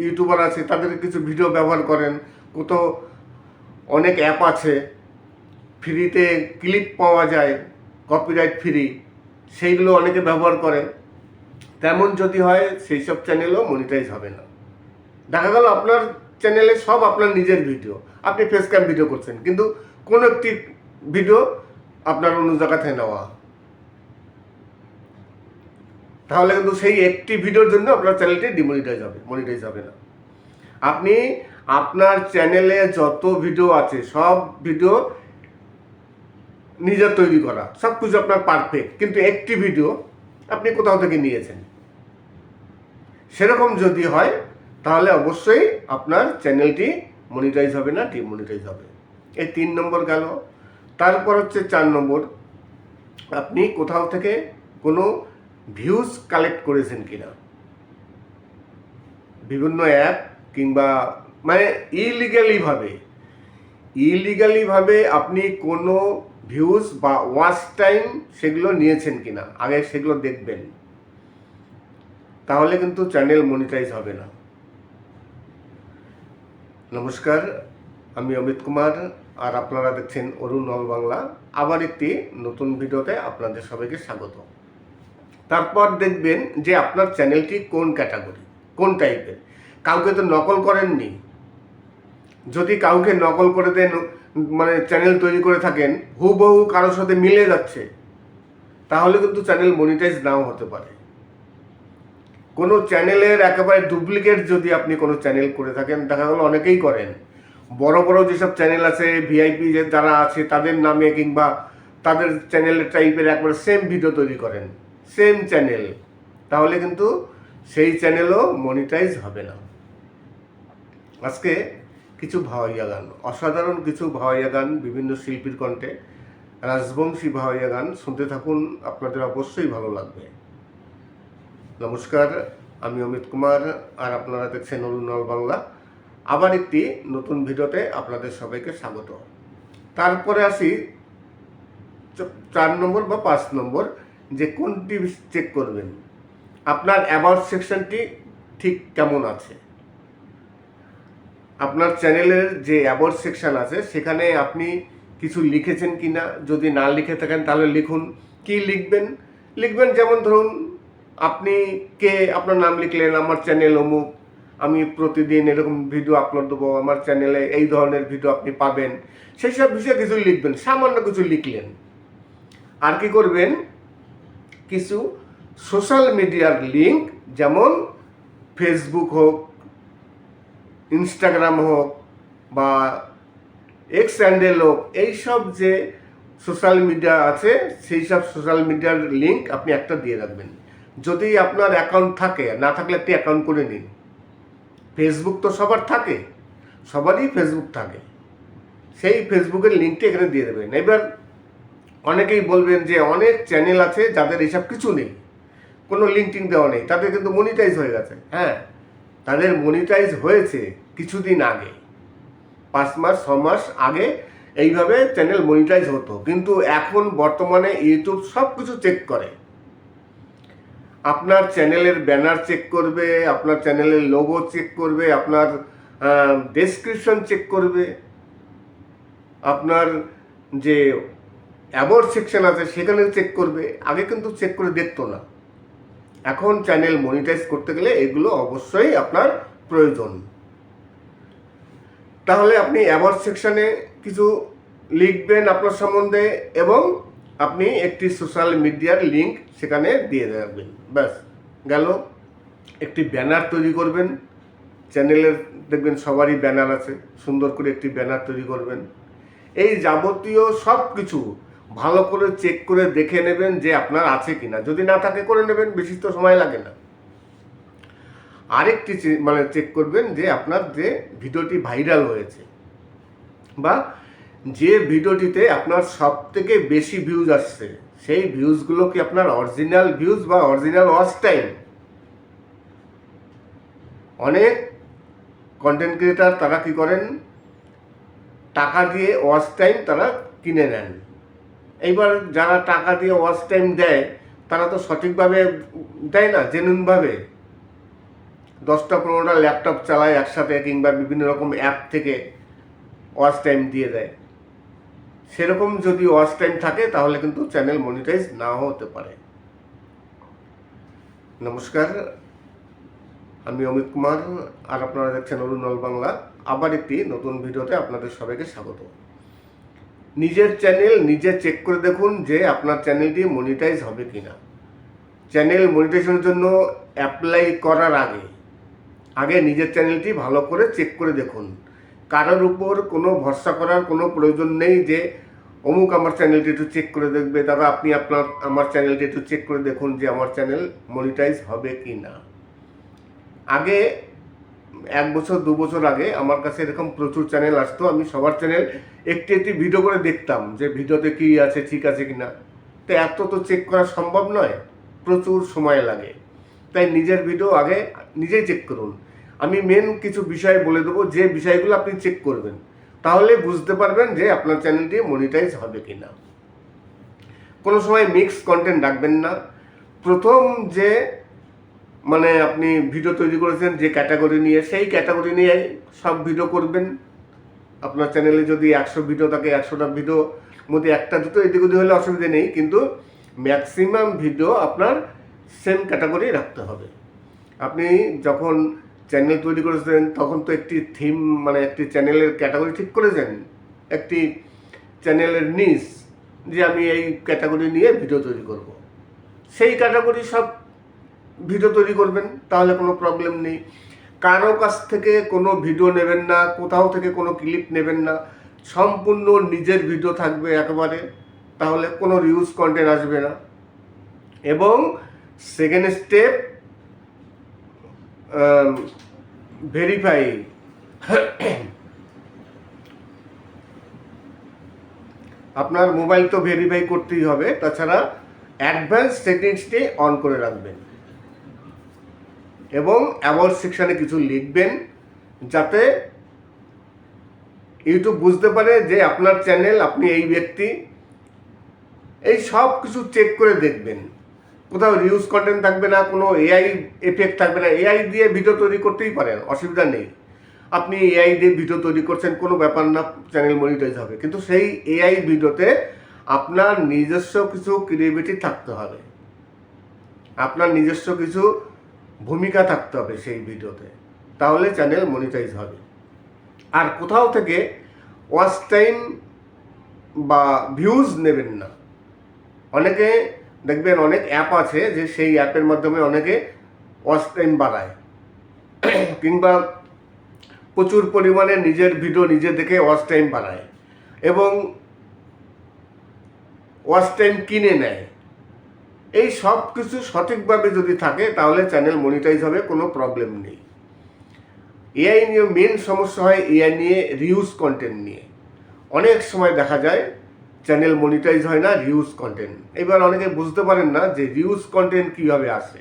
ইউটিউবার আছে তাদের কিছু ভিডিও ব্যবহার করেন, কোথাও অনেক অ্যাপ আছে ফ্রিতে ক্লিপ পাওয়া যায়, কপিরাইট ফ্রি, সেইগুলো অনেকে ব্যবহার করে। তেমন যদি হয় সেই সব চ্যানেলও মনিটাইজ হবে না। দেখা গেল আপনার চ্যানেলে সব আপনার নিজের ভিডিও, আপনি ফেস ক্যাম ভিডিও করছেন, কিন্তু কোনো একটি ভিডিও আপনার অন্য জায়গা থেকে নেওয়া, তাহলে কিন্তু সেই একটি ভিডিওর জন্য আপনার চ্যানেলটি ডিমনিটাইজ হবে, মনিটাইজ হবে না। আপনি আপনার চ্যানেলে যত ভিডিও আছে সব ভিডিও নিজের তৈরি করা, সব কিছু আপনার পারফেক্ট, কিন্তু একটি ভিডিও আপনি কোথাও থেকে নিয়েছেন, সেরকম যদি হয় তাহলে অবশ্যই আপনার চ্যানেলটি মনিটাইজ হবে না, ডিমনিটাইজ হবে। এই 3 নম্বর গেল। তারপর হচ্ছে 4 নম্বর, আপনি কোথাও থেকে কোনো ভিউজ কালেক্ট করেছেন কিনা। বিভিন্ন অ্যাপ কিংবা মানে ইলিগালিভাবে আপনি কোনো ভিউজ বা ওয়াচ টাইম সেগুলো নিয়েছেন কিনা, আগে সেগুলো দেখবেন, তাহলে কিন্তু চ্যানেল মনিটাইজ হবে না। নমস্কার, আমি অমিত কুমার, আর আপনারা দেখছেন অরুণ অল বাংলা। আবার একটি নতুন ভিডিওতে আপনাদের সবাইকে স্বাগত। তারপর দেখবেন যে আপনার চ্যানেলটি কোন ক্যাটাগরি, কোন টাইপের। কাউকে তো নকল করেননি। যদি কাউকে নকল করে দেন, মানে চ্যানেল তৈরি করে থাকেন হুবহু কারোর সাথে মিলে যাচ্ছে, তাহলে কিন্তু চ্যানেল মনিটাইজ নাও হতে পারে। কোনো চ্যানেলের একেবারে ডুপ্লিকেট যদি আপনি কোনো চ্যানেল করে থাকেন, দেখা গেলো অনেকেই করেন, বড় বড় যেসব চ্যানেল আছে, ভিআইপি যে যারা আছে তাদের নামে কিংবা তাদের চ্যানেলের টাইপের একবারে সেম ভিডিও তৈরি করেন, সেম চ্যানেল, তাহলে কিন্তু সেই চ্যানেলও মনিটাইজ হবে না। আজকে কিছু ভাওয়াইয়া গান, অসাধারণ কিছু ভাওয়াইয়া গান, বিভিন্ন শিল্পীর কণ্ঠে, রাজবংশী ভাওয়াইয়া গান শুনতে থাকুন, আপনাদের অবশ্যই ভালো লাগবে। নমস্কার, আমি অমিত কুমার, আর আপনারা দেখছেন অরুণ অল বাংলা। আবার একটি নতুন ভিডিওতে আপনাদের সবাইকে স্বাগত। তারপরে আসি 4 নম্বর বা 5 নম্বর, যে কোনটি চেক করবেন, আপনার অ্যাবাউট সেকশনটি ঠিক কেমন আছে। আপনার চ্যানেলের যে অ্যাবাউট সেকশন আছে সেখানে আপনি কিছু লিখেছেন কি না, যদি না লিখে থাকেন তাহলে লিখুন। কি লিখবেন যেমন ধরুন আপনি কে, আপনার নাম লিখলেন, আমার চ্যানেল অমুক, আমি প্রতিদিন এরকম ভিডিও আপলোড দেবো, আমার চ্যানেলে এই ধরনের ভিডিও আপনি পাবেন, সেই সব বিষয়ে কিছু লিখবেন, সামান্য কিছু লিখলেন। আর কি করবেন, কিছু সোশ্যাল মিডিয়ার লিঙ্ক, যেমন ফেসবুক হোক, ইনস্টাগ্রাম হোক বা এক্স হ্যান্ডেল হোক, এইসব যে সোশ্যাল মিডিয়া আছে সেই সব সোশ্যাল মিডিয়ার লিঙ্ক আপনি একটা দিয়ে রাখবেন। যদি আপনার অ্যাকাউন্ট থাকে, না থাকলে একটি অ্যাকাউন্ট করে নিন। ফেসবুক তো সবার থাকে, সবারই ফেসবুক থাকে, সেই ফেসবুকের লিঙ্কটি এখানে দিয়ে দেবেন। এবার অনেকেই বলবেন যে অনেক চ্যানেল আছে যাদের এইসব কিছু নেই, কোনো লিঙ্ক দেওয়া নেই, তাদের কিন্তু মনিটাইজ হয়ে গেছে। হ্যাঁ, তাদের মনিটাইজ হয়েছে কিছুদিন আগে, 5 মাস 6 মাস আগে এইভাবে চ্যানেল মনিটাইজ হতো, কিন্তু এখন বর্তমানে ইউটিউব সব কিছু চেক করে। আপনার চ্যানেলের ব্যানার চেক করবে, আপনার চ্যানেলের লোগো চেক করবে, আপনার ডেসক্রিপশন চেক করবে, আপনার যে অ্যাবাউট সেকশন আছে সেখানে চেক করবে। আগে কিন্তু চেক করে দেখতো না। এখন চ্যানেল মনিটাইজ করতে গেলে এগুলো অবশ্যই আপনার প্রয়োজন। তাহলে আপনি অ্যাবাউট সেকশনে কিছু লিখবেন আপনার সম্বন্ধে, এবং আপনি একটি সোশ্যাল মিডিয়ার লিঙ্ক সেখানে দিয়ে রাখবেন। ব্যাস গেল। একটি ব্যানার তৈরি করবেন, চ্যানেলের দেখবেন সবারই ব্যানার আছে, সুন্দর করে একটি ব্যানার তৈরি করবেন। এই যাবতীয় সব কিছু ভালো করে চেক করে দেখে নেবেন যে আপনার আছে কিনা, যদি না থাকে করে নেবেন, বেশি তো সময় লাগে না। আরেকটি চেক করবেন যে আপনার যে ভিডিওটি ভাইরাল হয়েছে, বা যে ভিডিওটিতে আপনার সব থেকে বেশি ভিউজ আসছে, সেই ভিউজগুলো কি আপনার অরিজিনাল ভিউজ বা অরিজিনাল ওয়াচ টাইম। অনেক কন্টেন্ট ক্রিয়েটার তারা কি করেন, টাকা দিয়ে ওয়াচ টাইম তারা কিনে নেন। এইবার যারা টাকা দিয়ে ওয়াচ টাইম দেয় তারা তো সঠিকভাবে দেয় না, জেনুইনভাবে। 10টা 15টা ল্যাপটপ চালায় একসাথে, কিংবা বিভিন্ন রকম অ্যাপ থেকে ওয়াচ টাইম দিয়ে দেয়। সেরকম যদি ওয়াচ টাইম থাকে তাহলে কিন্তু চ্যানেল মনিটাইজ নাও হতে পারে। নমস্কার, আমি অমিত কুমার, আর আপনারা দেখছেন অরুণ অল বাংলা। আবার একটি নতুন ভিডিওতে আপনাদের সবাইকে স্বাগত। নিজের চ্যানেল নিজে চেক করে দেখুন যে আপনার চ্যানেলটি মনিটাইজ হবে কিনা। চ্যানেল মনিটাইজেশনের জন্য অ্যাপ্লাই করার আগে নিজের চ্যানেলটি ভালো করে চেক করে দেখুন। কারোর উপর কোনো ভরসা করার কোনো প্রয়োজন নেই যে অমুক আমার চ্যানেলটি একটু চেক করে দেখবে। দাদা, আপনি আমার চ্যানেলটি একটু চেক করে দেখুন যে আমার চ্যানেল মনিটাইজ হবে কি না। আগে 1 বছর 2 বছর আগে আমার কাছে এরকম প্রচুর চ্যানেল আসতো। আমি সবার চ্যানেল একটি ভিডিও করে দেখতাম যে ভিডিওতে কী আছে, ঠিক আছে কিনা। তো এত তো চেক করা সম্ভব নয়, প্রচুর সময় লাগে। তাই নিজের ভিডিও আগে নিজেই চেক করুন। আমি মেন কিছু বিষয় বলে দেবো, যে বিষয়গুলো আপনি চেক করবেন, তাহলে বুঝতে পারবেন যে আপনার চ্যানেলটি মনিটাইজ হবে কিনা। কোনো সময় মিক্স কন্টেন্ট রাখবেন না। প্রথম যে আপনি ভিডিও তৈরি করেছেন যে ক্যাটাগরি নিয়ে, সেই ক্যাটাগরি নিয়ে সব ভিডিও করবেন। আপনার চ্যানেলে যদি 100 ভিডিও থাকে, 100টা ভিডিও মধ্যে 1টা 2টো এদিক ওদিক হলে অসুবিধা নেই, কিন্তু ম্যাক্সিমাম ভিডিও আপনার সেম ক্যাটাগরি রাখতে হবে। আপনি যখন চ্যানেল তৈরি করেছেন তখন তো একটি থিম, একটি চ্যানেলের ক্যাটাগরি ঠিক করেছেন, একটি চ্যানেলের নিশ, যে আমি এই ক্যাটাগরি নিয়ে ভিডিও তৈরি করব। সেই ক্যাটাগরি সব ভিডিও তৈরি করবেন, তাহলে কোনো প্রবলেম নেই। কারো কাছ থেকে কোনো ভিডিও নেবেন না, কোথাও থেকে কোনো ক্লিপ নেবেন না, সম্পূর্ণ নিজের ভিডিও থাকবে একেবারে, তাহলে কোনো রিউজ কন্টেন্ট আসবে না। এবং সেকেন্ড স্টেপ, ভেরিফাই। আপনার মোবাইল তো ভেরিফাই করতেই হবে, তাছাড়া অ্যাডভান্স সেটিংসটি অন করে রাখবেন। এবং অ্যাবাউট সেকশানে কিছু লিখবেন, যাতে ইউটিউব বুঝতে পারে যে আপনার চ্যানেল, আপনি এই ব্যক্তি। এই সব কিছু চেক করে দেখবেন। কোথাও রিউজ কন্টেন্ট থাকবে না, কোনো এআই এফেক্ট থাকবে না। এআই দিয়ে ভিডিও তৈরি করতেই পারেন, অসুবিধা নেই। আপনি এআই দিয়ে ভিডিও তৈরি করছেন, কোনো ব্যাপার না, চ্যানেল মনিটাইজ হবে। কিন্তু সেই এআই ভিডিওতে আপনার নিজস্ব কিছু ক্রিয়েটিভিটি থাকতে হবে, আপনার নিজস্ব কিছু ভূমিকা থাকতে হবে সেই ভিডিওতে, তাহলে চ্যানেল মনিটাইজ হবে। আর কোথাও থেকে ওয়াচ টাইম বা ভিউজ নেবেন না। অনেকে দেখবেন অনেক অ্যাপ আছে যে সেই অ্যাপের মাধ্যমে অনেকে ওয়াচ টাইম বাড়ায় কিংবা প্রচুর পরিমাণে নিজের ভিডিও নিজে দেখে ওয়াচ টাইম বাড়ায় এবং ওয়াচ টাইম কিনে নেয়। এই সব কিছু সঠিকভাবে যদি থাকে তাহলে চ্যানেল মনিটাইজ হবে, কোনো প্রবলেম নেই। এআই নিয়ে মেন সমস্যা হয় এআই নিয়ে রিউজ কন্টেন্ট নিয়ে। অনেক সময় দেখা যায় চ্যানেল মনিটাইজ হয় না, রিউজ কন্টেন্ট। এবার অনেকে বুঝতে পারেন না যে রিউজ কন্টেন্ট কীভাবে আসে।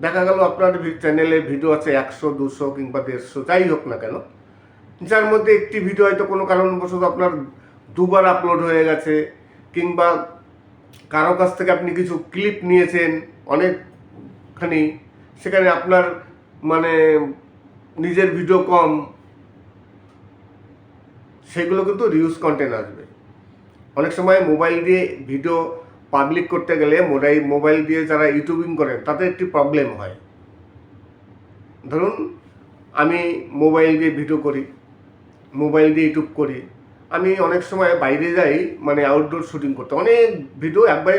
দেখা গেল আপনার চ্যানেলে ভিডিও আছে 100, 200 কিংবা 150, যাই হোক না কেন, যার মধ্যে একটি ভিডিও হয়তো কোনো কারণবশত আপনার দুবার আপলোড হয়ে গেছে, কিংবা কারো কাছ থেকে আপনি কিছু ক্লিপ নিয়েছেন অনেকখানি, সেখানে আপনার মানে নিজের ভিডিও কম, সেগুলো কিন্তু রিউজ কন্টেন্ট আসবে। অনেক সময় মোবাইল দিয়ে ভিডিও পাবলিক করতে গেলে মোবাইল দিয়ে যারা ইউটিউবিং করেন তাদের একটি প্রবলেম হয়। ধরুন আমি মোবাইল দিয়ে ভিডিও করি, মোবাইল দিয়ে ইউটিউব করি, আমি অনেক সময় বাইরে যাই মানে আউটডোর শুটিং করতে, অনেক ভিডিও একবারে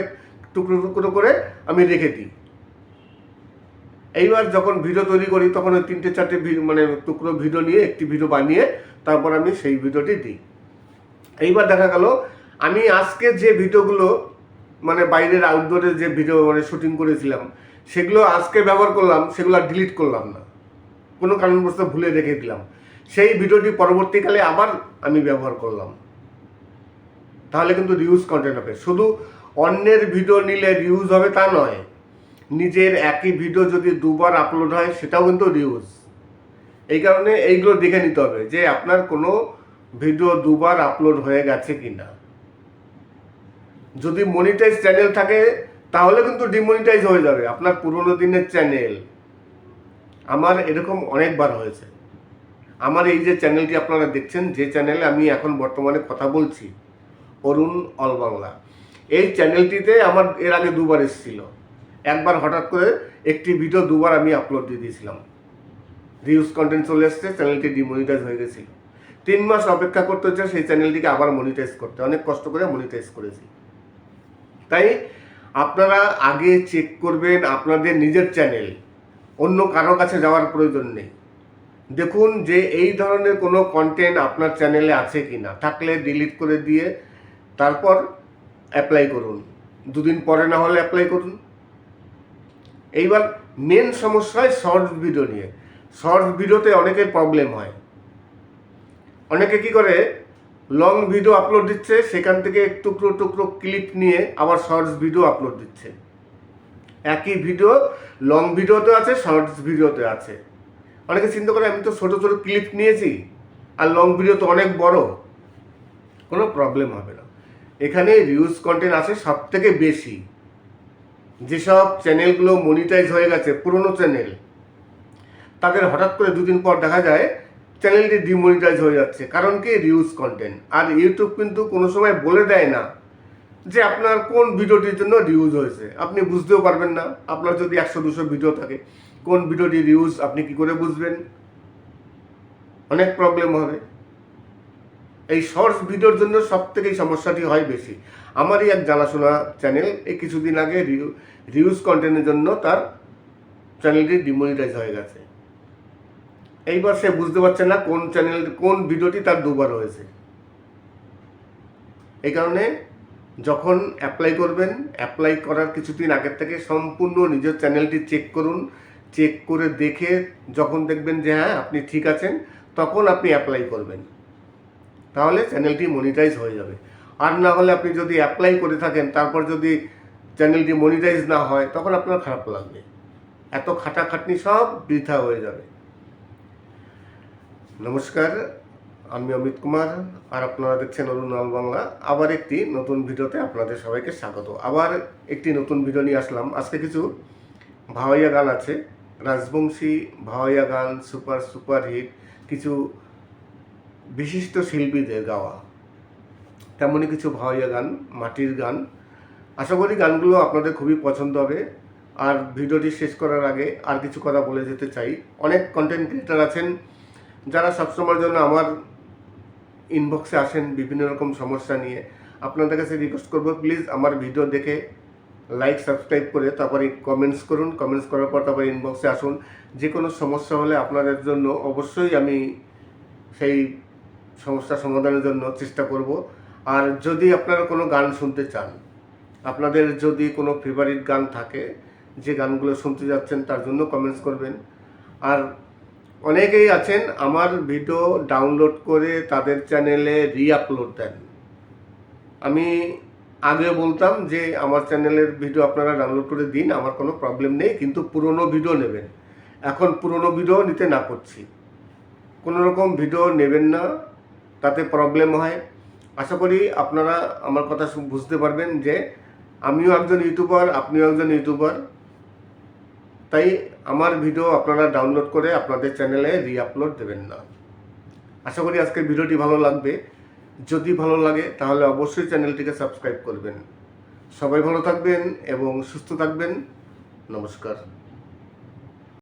টুকরো টুকরো করে আমি রেখে দিই। এইবার যখন ভিডিও তৈরি করি তখন ওই 3-4টে মানে টুকরো ভিডিও নিয়ে একটি ভিডিও বানিয়ে তারপর আমি সেই ভিডিওটি দিই। এইবার দেখা গেল আমি আজকে যে ভিডিওগুলো মানে বাইরের আউটডোরে যে ভিডিও মানে শুটিং করেছিলাম সেগুলো আজকে ব্যবহার করলাম, সেগুলো ডিলিট করলাম না, কোনো কারণবশত ভুলে রেখে দিলাম। সেই ভিডিওটি পরবর্তীকালে আবার আমি ব্যবহার করলাম, তাহলে কিন্তু রিউজ কন্টেন্ট হবে। শুধু অন্যের ভিডিও নিলে রিউজ হবে তা নয়, নিজের একই ভিডিও যদি দুবার আপলোড হয় সেটাও কিন্তু রিউজ। এই কারণে এইগুলো দেখে নিতে হবে যে আপনার কোনো ভিডিও দুবার আপলোড হয়ে গেছে কিনা। যদি মনিটাইজ চ্যানেল থাকে তাহলে কিন্তু ডিমনিটাইজ হয়ে যাবে আপনার পুরোনো দিনের চ্যানেল। আমার এরকম অনেকবার হয়েছে। আমার এই যে চ্যানেলটি আপনারা দেখছেন, যে চ্যানেলে আমি এখন বর্তমানে কথা বলছি, অরুণ অল বাংলা, এই চ্যানেলটিতে আমার এর আগে দুবার এসেছিল। একবার হঠাৎ করে একটি ভিডিও দুবার আমি আপলোড দিয়ে দিয়েছিলাম, রিউজ কন্টেন্ট চলে এসছে, চ্যানেলটি ডিমনিটাইজ হয়ে গেছিল। 3 মাস অপেক্ষা করতে হচ্ছে সেই চ্যানেলটিকে আবার মনিটাইজ করতে, অনেক কষ্ট করে মনিটাইজ করেছি। তাই আপনারা আগে চেক করবেন আপনাদের নিজের চ্যানেল, অন্য কারো কাছে যাওয়ার প্রয়োজন নেই। দেখুন যে এই ধরনের কোনো কন্টেন্ট আপনার চ্যানেলে আছে কি না, থাকলে ডিলিট করে দিয়ে তারপর অ্যাপ্লাই করুন, 2 দিন পরে না হলে অ্যাপ্লাই করুন। এইবার মেন সমস্যা হয় শর্টস ভিডিও নিয়ে। শর্টস ভিডিওতে অনেকের প্রবলেম হয়। অনেকে কি করে, লং ভিডিও আপলোড দিচ্ছে, সেখান থেকে টুকরো টুকরো ক্লিপ নিয়ে আবার শর্টস ভিডিও আপলোড দিচ্ছে। একই ভিডিও লং ভিডিওতে আছে, শর্টস ভিডিওতে আছে। অনেকে চিন্তা করে আমি তো ছোটো ছোটো ক্লিপ নিয়েছি আর লং ভিডিও তো অনেক বড়, কোনো প্রবলেম হবে না। এখানে রিউজ কন্টেন্ট আছে সব থেকে বেশি। যেসব চ্যানেলগুলো মনিটাইজ হয়ে গেছে, পুরনো চ্যানেল, তাদের হঠাৎ করে 2 দিন পর দেখা যায় চ্যানেলটি ডিমনিটাইজ হয়ে যাচ্ছে। কারণ কি, রিউজ কন্টেন্ট। আর ইউটিউব কিন্তু কোনো সময় বলে দেয় না যে আপনার কোন ভিডিওটির জন্য রিউজ হয়েছে, আপনি বুঝতেও পারবেন না। আপনার যদি 100-200 ভিডিও থাকে, কোন ভিডিওটি রিউজ আপনি কি করে বুঝবেন? অনেক প্রবলেম হবে। এই শর্টস ভিডিওর জন্য সব থেকে সমস্যাটি হয় বেশি। আমারই এক জানাশোনা চ্যানেল এই কিছুদিন আগে রিউজ কন্টেন্টের জন্য তার চ্যানেলটি ডিমনিটাইজ হয়ে গেছে। এইবার সে বুঝতে পারছে না কোন ভিডিওটি তার দুবার হয়েছে। এই কারণে যখন অ্যাপ্লাই করবেন, অ্যাপ্লাই করার কিছুদিন আগের থেকে সম্পূর্ণ নিজের চ্যানেলটি চেক করুন। চেক করে দেখে যখন দেখবেন যে হ্যাঁ আপনি ঠিক আছেন, তখন আপনি অ্যাপ্লাই করবেন, তাহলে চ্যানেলটি মনিটাইজ হয়ে যাবে। আর না হলে আপনি যদি অ্যাপ্লাই করে থাকেন তারপর যদি চ্যানেলটি মনিটাইজ না হয়, তখন আপনার খারাপ লাগবে। এত খাটাখাটনি সব বৃথা হয়ে যাবে। নমস্কার, আমি অমিত কুমার, আর আপনারা দেখছেন অরুণ অল বাংলা। আবার একটি নতুন ভিডিওতে আপনাদের সবাইকে স্বাগত। আবার একটি নতুন ভিডিও নিয়ে আসলাম। আজকে কিছু ভাওয়াইয়া গান আছে, রাজবংশী ভাওয়াইয়া গান, সুপারহিট কিছু বিশিষ্ট শিল্পীদের গাওয়া, তেমনই কিছু ভাওয়াইয়া গান, মাটির গান। আশা করি গানগুলো আপনাদের খুবই পছন্দ হবে। আর ভিডিওটি শেষ করার আগে আর কিছু কথা বলে যেতে চাই। অনেক কন্টেন্ট ক্রিয়েটার আছেন যারা সবসময়ের জন্য আমার ইনবক্সে আসেন বিভিন্ন রকম সমস্যা নিয়ে। আপনাদের কাছে রিকোয়েস্ট করবো, প্লিজ আমার ভিডিও দেখে লাইক সাবস্ক্রাইব করে তারপরে কমেন্টস করুন। কমেন্টস করার পর তারপরে ইনবক্সে আসুন। যে কোনো সমস্যা হলে আপনাদের জন্য অবশ্যই আমি সেই সমস্যা সমাধানের জন্য চেষ্টা করব। আর যদি আপনারা কোনো গান শুনতে চান, আপনাদের যদি কোনো ফেভারিট গান থাকে যে গানগুলো শুনতে যাচ্ছেন, তার জন্য কমেন্টস করবেন। আর অনেকেই আছেন আমার ভিডিও ডাউনলোড করে তাদের চ্যানেলে রিআপলোড দেন। আমি আগে বলতাম যে আমার চ্যানেলের ভিডিও আপনারা ডাউনলোড করে দিন, আমার কোনো প্রবলেম নেই, কিন্তু পুরনো ভিডিও নেবেন। এখন পুরনো ভিডিও নিতে না করছি। কোনো রকম ভিডিও নেবেন না, তাতে প্রবলেম হয়। আশা করি আপনারা আমার কথা বুঝতে পারবেন যে আমিও একজন ইউটিউবার, আপনিও একজন ইউটিউবার। তাই আমার ভিডিও আপনারা ডাউনলোড করে আপনাদের চ্যানেলে রিআপলোড দেবেন না। আশা করি আজকের ভিডিওটি ভালো লাগবে। যদি ভালো লাগে তাহলে অবশ্যই চ্যানেলটিকে সাবস্ক্রাইব করবেন। সবাই ভালো থাকবেন এবং সুস্থ থাকবেন। নমস্কার।